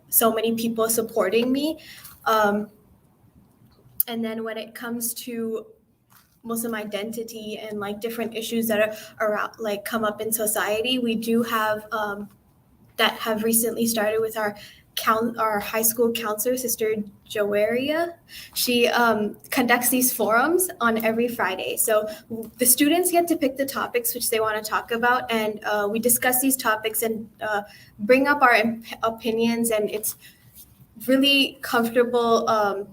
so many people supporting me. And then when it comes to Muslim identity and like different issues that are around, like come up in society, we do have that have recently started with our high school counselor, Sister Joaria. She conducts these forums on every Friday. So the students get to pick the topics which they want to talk about, and we discuss these topics and bring up our opinions, and it's really comfortable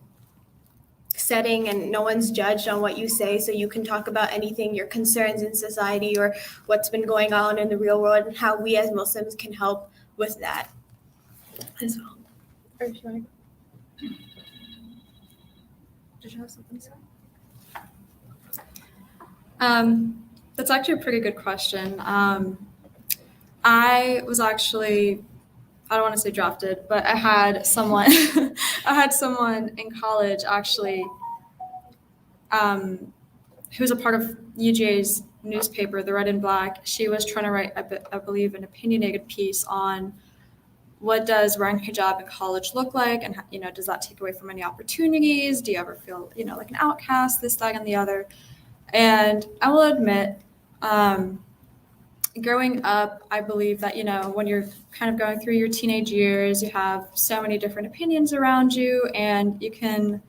setting, and no one's judged on what you say, so you can talk about anything, your concerns in society or what's been going on in the real world, and how we as Muslims can help with that as well. did you have something to say? That's actually a pretty good question. I was actually, I don't want to say drafted, but I had someone, I had someone in college actually, who was a part of UGA's newspaper, the Red and Black. She was trying to write, I believe, an opinionated piece on what does wearing hijab in college look like, and does that take away from any opportunities? Do you ever feel like an outcast, this, that, and the other? And I will admit, growing up, I believe that, when you're kind of going through your teenage years, you have so many different opinions around you, and you can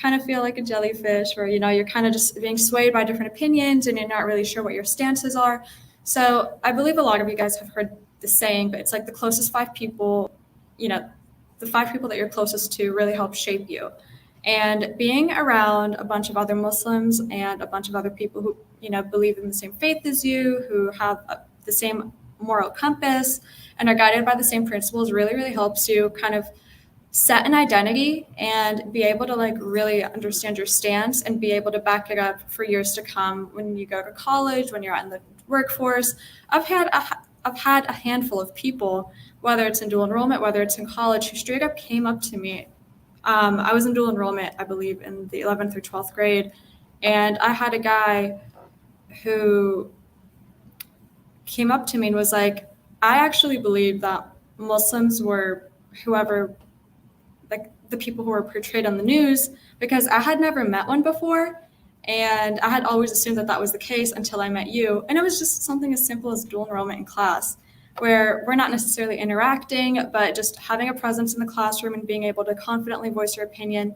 kind of feel like a jellyfish where, you're kind of just being swayed by different opinions and you're not really sure what your stances are. So I believe a lot of you guys have heard the saying, but it's like the closest 5 people, the 5 people that you're closest to really help shape you. And being around a bunch of other Muslims and a bunch of other people who, believe in the same faith as you, who have the same moral compass and are guided by the same principles really, really helps you kind of set an identity and be able to really understand your stance and be able to back it up for years to come when you go to college, when you're out in the workforce. I've had a handful of people, whether it's in dual enrollment, whether it's in college, who straight up came up to me. I was in dual enrollment, I believe, in the 11th through 12th grade. And I had a guy who came up to me and was like, I actually believe that Muslims were whoever, the people who were portrayed on the news, because I had never met one before. And I had always assumed that that was the case until I met you. And it was just something as simple as dual enrollment in class, where we're not necessarily interacting, but just having a presence in the classroom and being able to confidently voice your opinion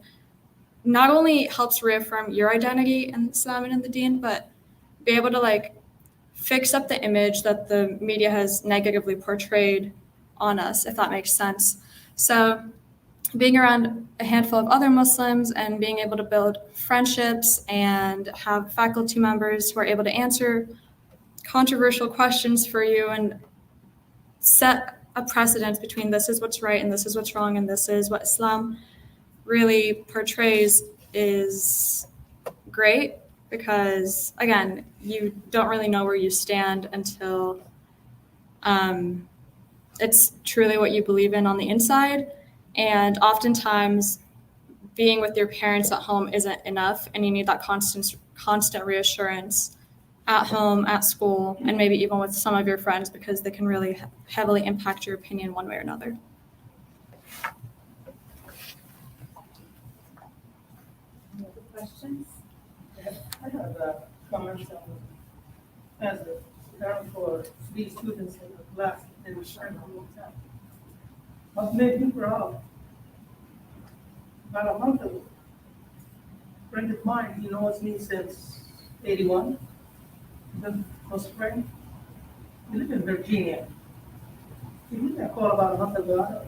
not only helps reaffirm your identity in Islam and in the Deen, but be able to fix up the image that the media has negatively portrayed on us, if that makes sense. So being around a handful of other Muslims and being able to build friendships and have faculty members who are able to answer controversial questions for you and set a precedent between this is what's right and this is what's wrong and this is what Islam really portrays is great, because again, you don't really know where you stand until it's truly what you believe in on the inside. And oftentimes being with your parents at home isn't enough, and you need that constant reassurance at home, at school, and maybe even with some of your friends, because they can really heavily impact your opinion one way or another. Any other questions? I have a comment as a parent for 3 students in the class. They were sharing a long time. What made me proud? About a month ago, a friend of mine, he knows me since 81. The close friend. He lived in Virginia. He gave me a call about a month ago.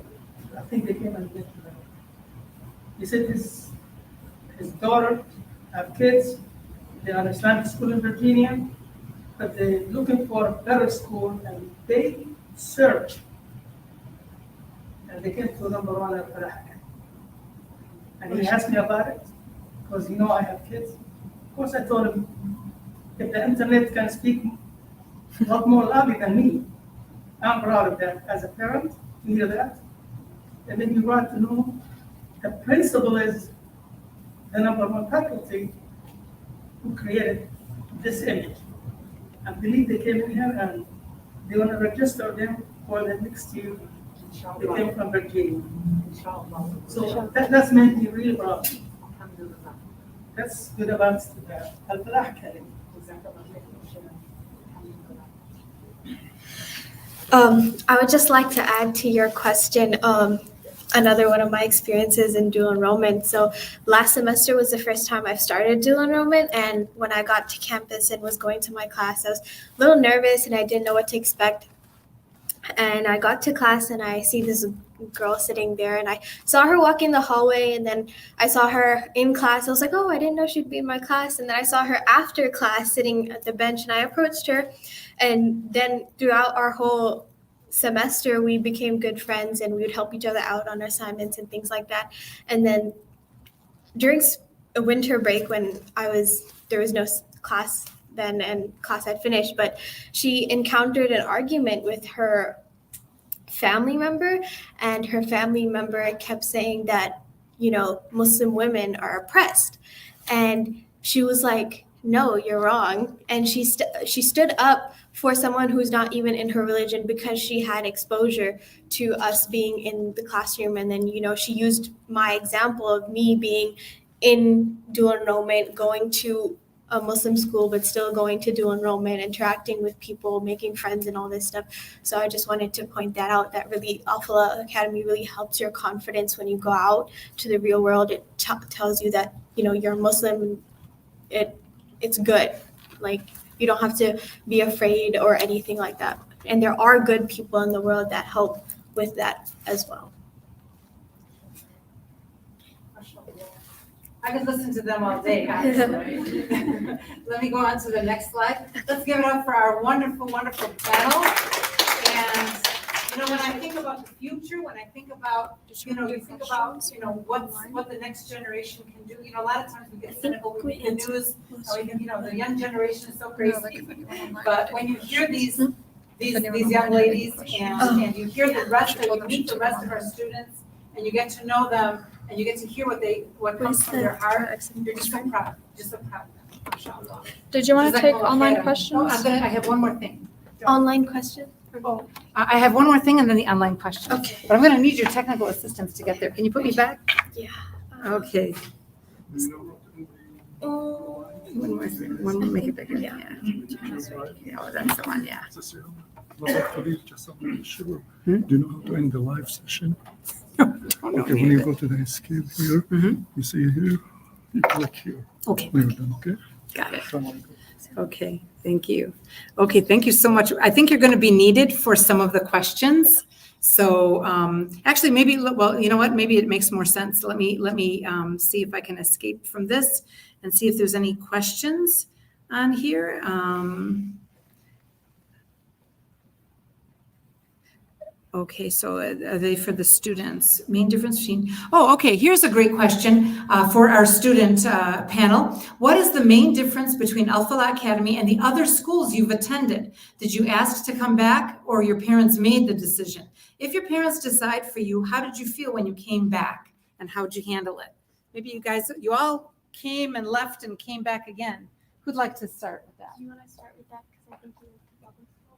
I think they came and met him. He said his daughter have kids. They are in Islamic school in Virginia, but they're looking for a better school, and they search. And they came to number 1 at Farah. And he asked me about it, because I have kids. Of course, I told him, if the internet can speak a lot more loudly than me, I'm proud of that as a parent to hear that. And then you want to know the principal is the number 1 faculty who created this image. I believe they came in here and they want to register them for the next year. They came from Virginia. So that's made me really proud. That's good about Al-Falah Academy. I would just like to add to your question, another one of my experiences in dual enrollment. So last semester was the first time I've started dual enrollment, and when I got to campus and was going to my class, I was a little nervous and I didn't know what to expect. And I got to class and I see this girl sitting there, and I saw her walking the hallway, and then I saw her in class. I was like, oh, I didn't know she'd be in my class. And then I saw her after class sitting at the bench, and I approached her. And then throughout our whole semester, we became good friends, and we would help each other out on assignments and things like that. And then during a winter break when there was no class then and class had finished, but she encountered an argument with her family member, and her family member kept saying that, Muslim women are oppressed. And she was like, no, you're wrong. And she stood up for someone who's not even in her religion because she had exposure to us being in the classroom. And then, she used my example of me being in dual enrollment, going to a Muslim school, but still going to dual enrollment, interacting with people, making friends and all this stuff. So I just wanted to point that out, that really Alpha Academy really helps your confidence when you go out to the real world. It tells you that, you're Muslim. It's good. Like, you don't have to be afraid or anything like that. And there are good people in the world that help with that as well. I could listen to them all day. Let me go on to the next slide. Let's give it up for our wonderful, wonderful panel. And, when I think about the future, when I think about, what the next generation can do, a lot of times we get cynical, we read the news, the young generation is so crazy. But when you hear these young ladies and you hear the rest, you meet the rest of our students, and you get to know them, and you get to hear what comes from their heart, you're just so proud of them. Did you want to take online questions? I have one more thing. Online question? I have one more thing and then the online question. Okay. But I'm going to need your technical assistance to get there. Can you put me back? Yeah. Okay. One more thing. One more, make it bigger. Yeah. Yeah, that's the one, yeah. Do you know how to end the live session? Okay, when you go to the escape here, you see here, you click here. Okay. When you're done, okay? Got it. Okay, thank you. Okay, thank you so much. I think you're going to be needed for some of the questions. So actually, maybe, well, you know what? Maybe it makes more sense. Let me see if I can escape from this and see if there's any questions on here. Okay, so are they for the students? Main difference between, okay, here's a great question for our student panel. What is the main difference between Al-Falah Academy and the other schools you've attended? Did you ask to come back or your parents made the decision? If your parents decide for you, how did you feel when you came back and how did you handle it? Maybe you all came and left and came back again. Who'd like to start with that? Do you want to start with that? Because I think you went to public school.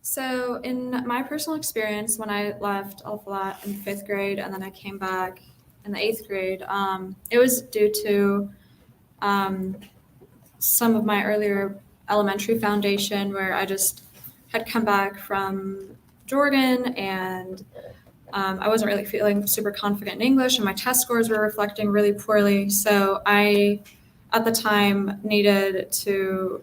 So in my personal experience, when I left Al-Falah in 5th grade and then I came back in the 8th grade, it was due to some of my earlier elementary foundation where I just had come back from Jordan and I wasn't really feeling super confident in English and my test scores were reflecting really poorly. So I, at the time, needed to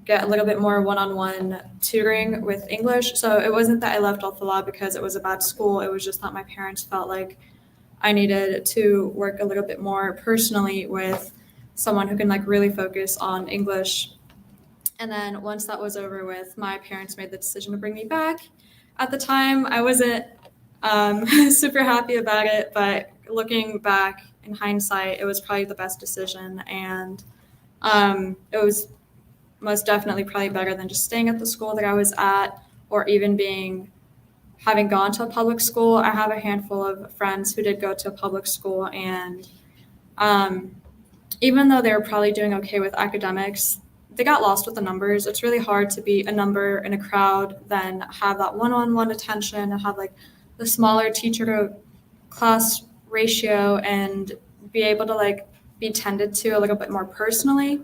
get a little bit more one-on-one tutoring with English. So it wasn't that I left Al-Falah because it was a bad school. It was just that my parents felt like I needed to work a little bit more personally with someone who can really focus on English. And then once that was over with, my parents made the decision to bring me back. At the time, I wasn't super happy about it, but looking back in hindsight, it was probably the best decision. And it was most definitely probably better than just staying at the school that I was at or even having gone to a public school. I have a handful of friends who did go to a public school, and even though they were probably doing okay with academics, they got lost with the numbers. It's really hard to be a number in a crowd, then have that one-on-one attention and have the smaller teacher to class ratio and be able to be tended to a little bit more personally.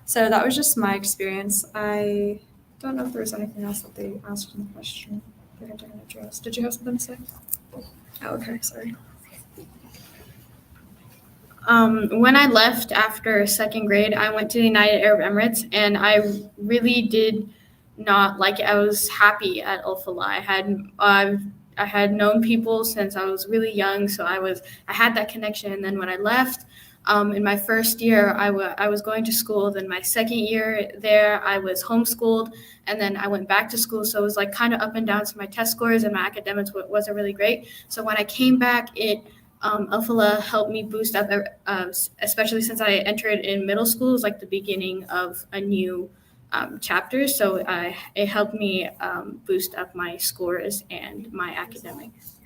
So that was just my experience. I don't know if there was anything else that they asked in the question that I didn't address. Did you have something to say? Oh, okay, sorry. When I left after 2nd grade, I went to the United Arab Emirates, and I really did not like it. I was happy at Al-Falah. I had known people since I was really young, so I had that connection. And then when I left, In my first year, I was going to school. Then my second year there, I was homeschooled, and then I went back to school. So it was like kind of up and down. So my test scores and my academics wasn't really great. So when I came back, Alphala helped me boost up, especially since I entered in middle school. It was like the beginning of a new chapter. So it helped me boost up my scores and my academics.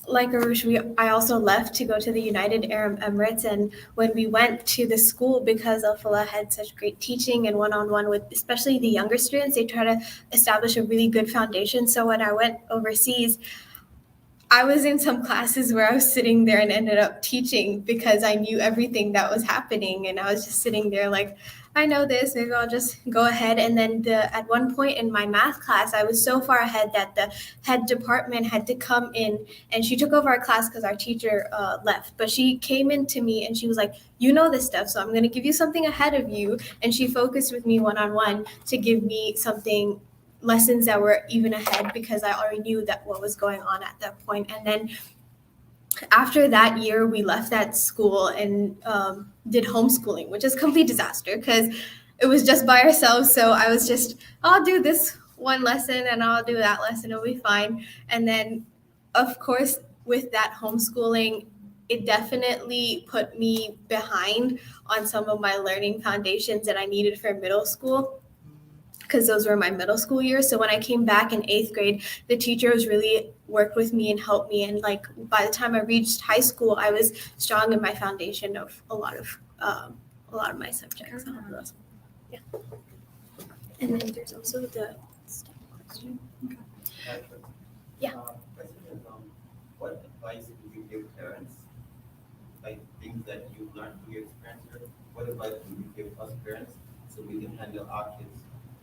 Like Arush, I also left to go to the United Arab Emirates, and when we went to the school, because Alphala had such great teaching and one-on-one with especially the younger students, they try to establish a really good foundation. So when I went overseas, I was in some classes where I was sitting there and ended up teaching because I knew everything that was happening, and I was just sitting there like, I know this, maybe I'll just go ahead. And then at one point in my math class, I was so far ahead that the head department had to come in, and she took over our class because our teacher left. But she came in to me and she was like, you know this stuff, so I'm going to give you something ahead of you. And she focused with me one-on-one to give me lessons that were even ahead because I already knew that what was going on at that point. And then after that year, we left that school and did homeschooling, which is a complete disaster because it was just by ourselves. So I was just, I'll do this one lesson and I'll do that lesson, it'll be fine. And then, of course, with that homeschooling, it definitely put me behind on some of my learning foundations that I needed for middle school, because those were my middle school years. So when I came back in 8th grade, the teachers really worked with me and helped me. And like by the time I reached high school, I was strong in my foundation of a lot of my subjects. Yeah. And then there's also the STEM question. Yeah. Question is, what advice would you give parents? Like things that you've learned through your experience here. What advice would you give us parents so we can handle our kids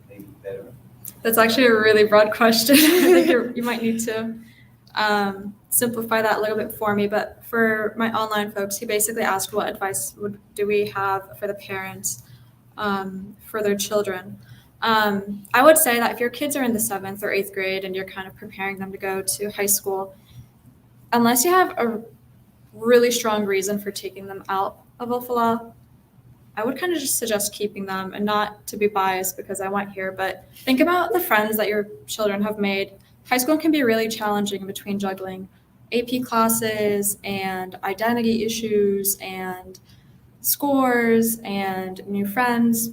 maybe better? That's actually a really broad question. I think you might need to simplify that a little bit for me. But for my online folks, he basically asked what advice do we have for the parents for their children. I would say that if your kids are in the 7th or 8th grade and you're kind of preparing them to go to high school, unless you have a really strong reason for taking them out of Alphala, I would kind of just suggest keeping them, and not to be biased because I went here, but think about the friends that your children have made. High school can be really challenging between juggling AP classes and identity issues and scores and new friends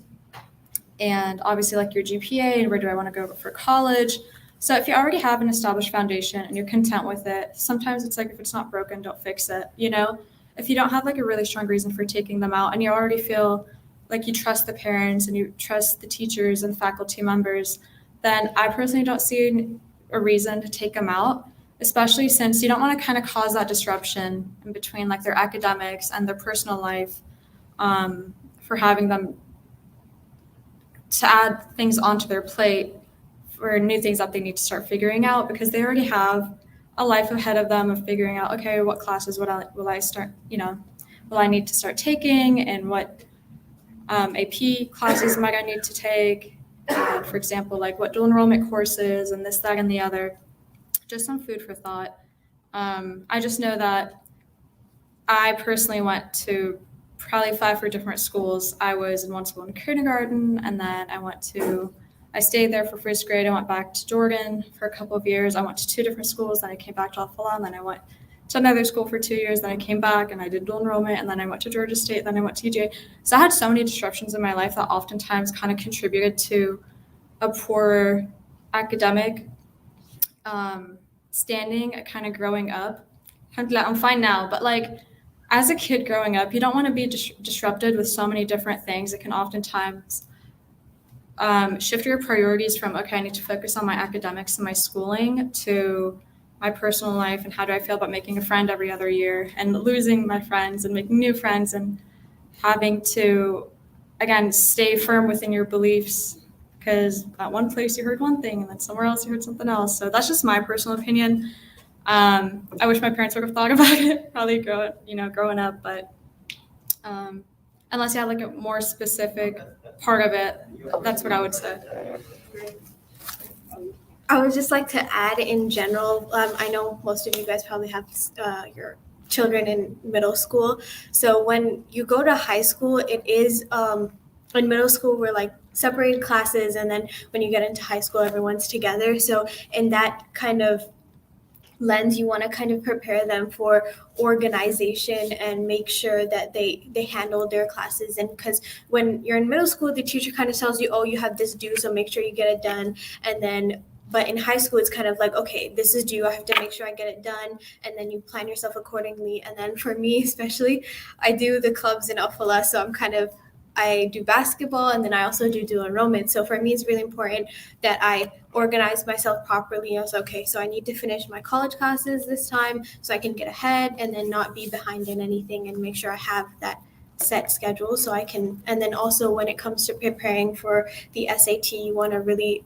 and obviously like your GPA and where do I want to go for college. So if you already have an established foundation and you're content with it, sometimes it's like if it's not broken, don't fix it, you know? If you don't have like a really strong reason for taking them out and you already feel like you trust the parents and you trust the teachers and faculty members, then I personally don't see a reason to take them out, especially since you don't want to kind of cause that disruption in between like their academics and their personal life for having them to add things onto their plate for new things that they need to start figuring out, because they already have a life ahead of them of figuring out, okay, what classes will I start, will I need to start taking, and what AP classes am I going to need to take, for example, like what dual enrollment courses and this, that, and the other. Just some food for thought. I just know that I personally went to probably 5 different schools. I was in one school in kindergarten, and then I stayed there for 1st grade. I went back to Jordan for a couple of years. I went to 2 different schools. Then I came back to Alphala, and then I went to another school for 2 years. Then I came back and I did dual enrollment, and then I went to Georgia State. Then I went to UGA. So I had so many disruptions in my life that oftentimes kind of contributed to a poor academic standing, kind of growing up. I'm fine now, but like as a kid growing up, you don't want to be disrupted with so many different things. It can oftentimes shift your priorities from, okay, I need to focus on my academics and my schooling, to my personal life and how do I feel about making a friend every other year and losing my friends and making new friends and having to, again, stay firm within your beliefs, because at one place you heard one thing and then somewhere else you heard something else. So that's just my personal opinion. I wish my parents would have thought about it probably growing up, but unless you have like a more specific part of it, that's what I would say. I would just like to add in general, I know most of you guys probably have your children in middle school. So when you go to high school, it is in middle school we're like separated classes, and then when you get into high school, everyone's together. So in that kind of lens, you want to kind of prepare them for organization and make sure that they handle their classes. And because when you're in middle school, the teacher kind of tells you, oh, you have this due, so make sure you get it done. And then but in high school, it's kind of like, okay, this is due, I have to make sure I get it done, and then you plan yourself accordingly. And then for me especially, I do the clubs in Alfala, so I do basketball, and then I also do dual enrollment. So for me, it's really important that I organize myself properly. I was okay, so I need to finish my college classes this time so I can get ahead and then not be behind in anything, and make sure I have that set schedule so I can. And then also when it comes to preparing for the SAT, you want to really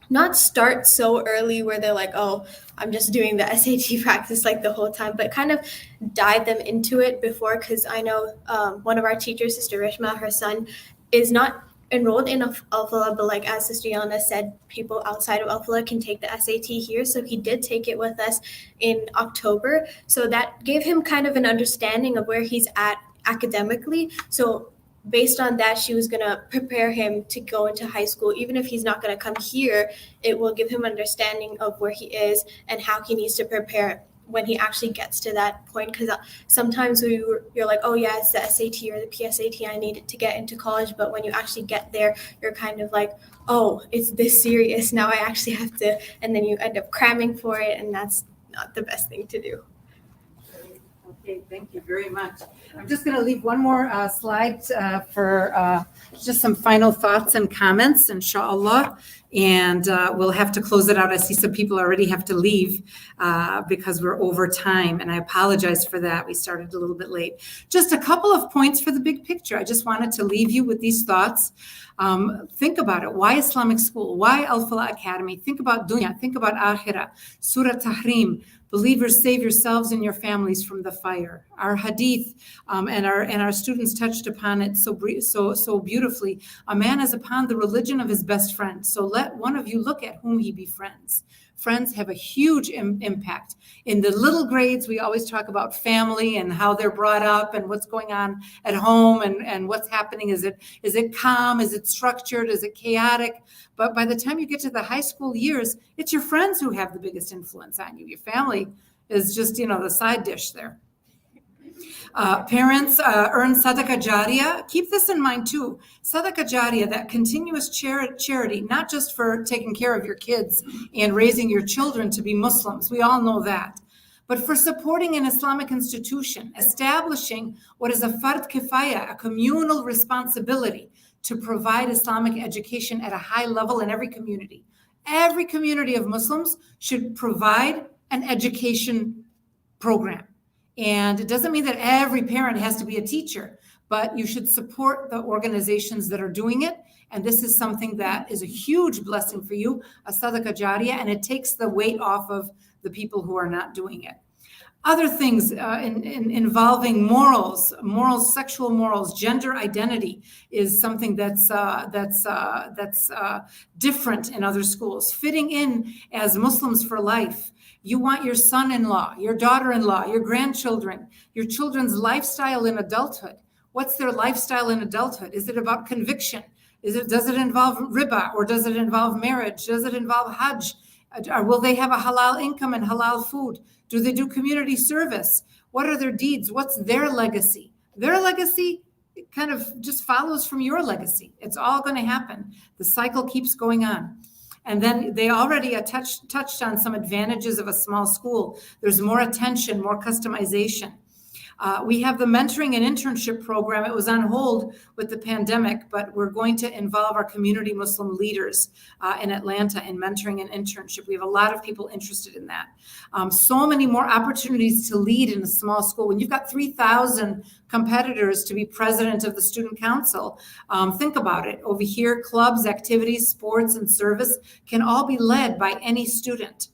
not start so early where they're like, oh, I'm just doing the SAT practice like the whole time, but kind of dive them into it before. Because I know one of our teachers, Sister Rishma, her son is not enrolled in Alfala, but like as Sister Yelena said, people outside of Alfala can take the SAT here. So he did take it with us in October. So that gave him kind of an understanding of where he's at academically. So based on that, she was going to prepare him to go into high school. Even if he's not going to come here, it will give him understanding of where he is and how he needs to prepare when he actually gets to that point. Because sometimes you're like, oh yeah, it's the SAT or the PSAT, I need it to get into college. But when you actually get there, you're kind of like, oh, it's this serious. Now I actually have to, and then you end up cramming for it, and that's not the best thing to do. Okay, thank you very much. I'm just going to leave one more slide for just some final thoughts and comments, inshallah. And we'll have to close it out. I see some people already have to leave because we're over time, and I apologize for that. We started a little bit late. Just a couple of points for the big picture. I just wanted to leave you with these thoughts. Think about it. Why Islamic school? Why Alfala Academy? Think about dunya. Think about akhirah. Surah Tahrim. Believers, save yourselves and your families from the fire. Our hadith and our students touched upon it so beautifully. A man is upon the religion of his best friend. So let one of you look at whom he befriends. Friends have a huge impact. In the little grades, we always talk about family and how they're brought up and what's going on at home and what's happening. Is it calm? Is it structured? Is it chaotic? But by the time you get to the high school years, it's your friends who have the biggest influence on you. Your family is just, the side dish there. Parents earn sadaqah jariyah. Keep this in mind too. Sadaqah jariyah, that continuous charity, not just for taking care of your kids and raising your children to be Muslims. We all know that. But for supporting an Islamic institution, establishing what is a fard kifaya, a communal responsibility to provide Islamic education at a high level in every community. Every community of Muslims should provide an education program. And it doesn't mean that every parent has to be a teacher, but you should support the organizations that are doing it. And this is something that is a huge blessing for you, a sadaqah jariyah, and it takes the weight off of the people who are not doing it. Other things involving morals, sexual morals, gender identity is something that's different in other schools. Fitting in as Muslims for life. You want your son-in-law, your daughter-in-law, your grandchildren, your children's lifestyle in adulthood. What's their lifestyle in adulthood? Is it about conviction? Does it involve riba, or does it involve marriage? Does it involve hajj? Or will they have a halal income and halal food? Do they do community service? What are their deeds? What's their legacy? Their legacy kind of just follows from your legacy. It's all going to happen. The cycle keeps going on. And then they already touched on some advantages of a small school. There's more attention, more customization. We have the mentoring and internship program. It was on hold with the pandemic, but we're going to involve our community Muslim leaders in Atlanta in mentoring and internship. We have a lot of people interested in that. So many more opportunities to lead in a small school. When you've got 3,000 competitors to be president of the student council, think about it. Over here, clubs, activities, sports, and service can all be led by any student.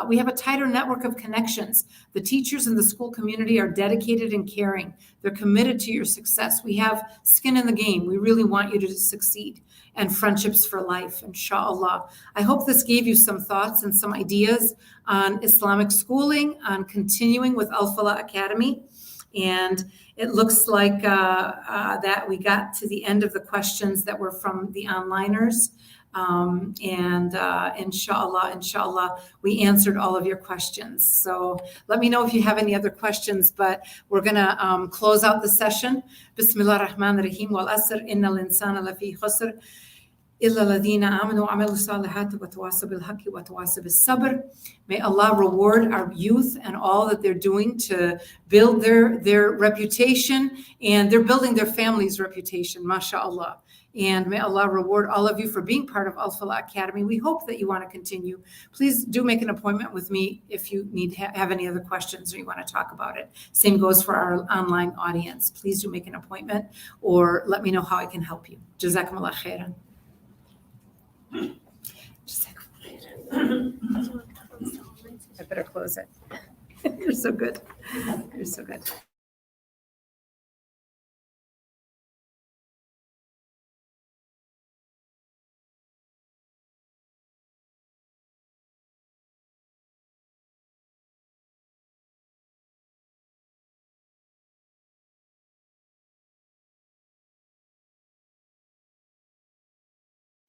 We have a tighter network of connections. The teachers in the school community are dedicated and caring. They're committed to your success. We have skin in the game. We really want you to succeed, and friendships for life, inshallah. I hope this gave you some thoughts and some ideas on Islamic schooling, on continuing with Al-Falah Academy. And it looks like that we got to the end of the questions that were from the onliners. Inshallah, we answered all of your questions. So let me know if you have any other questions, but we're going to close out the session. Bismillah ar-Rahman ar-Rahim. Wal asr innal insana lafi khusr. إِلَّا الَّذِينَ آمَنُوا وَعَمِلُوا الصَّالِحَاتِ وَتَوَاصَوْا بِالْحَقِّ وَتَوَاصَوْا بِالصَّبْرِ. May Allah reward our youth and all that they're doing to build their reputation, and they're building their family's reputation, mashallah. And may Allah reward all of you for being part of Al-Falah Academy. We hope that you want to continue. Please do make an appointment with me if you need have any other questions or you want to talk about it. Same goes for our online audience. Please do make an appointment or let me know how I can help you. Jazakumullah khairan. I better close it. You're so good. You're so good.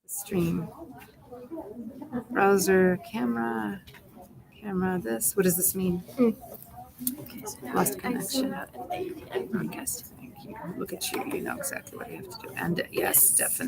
Stream. Browser, camera, this. What does this mean? Okay, so lost connection. Broadcast. Thank you. Look at you. You know exactly what you have to do. End it. Yes, definitely.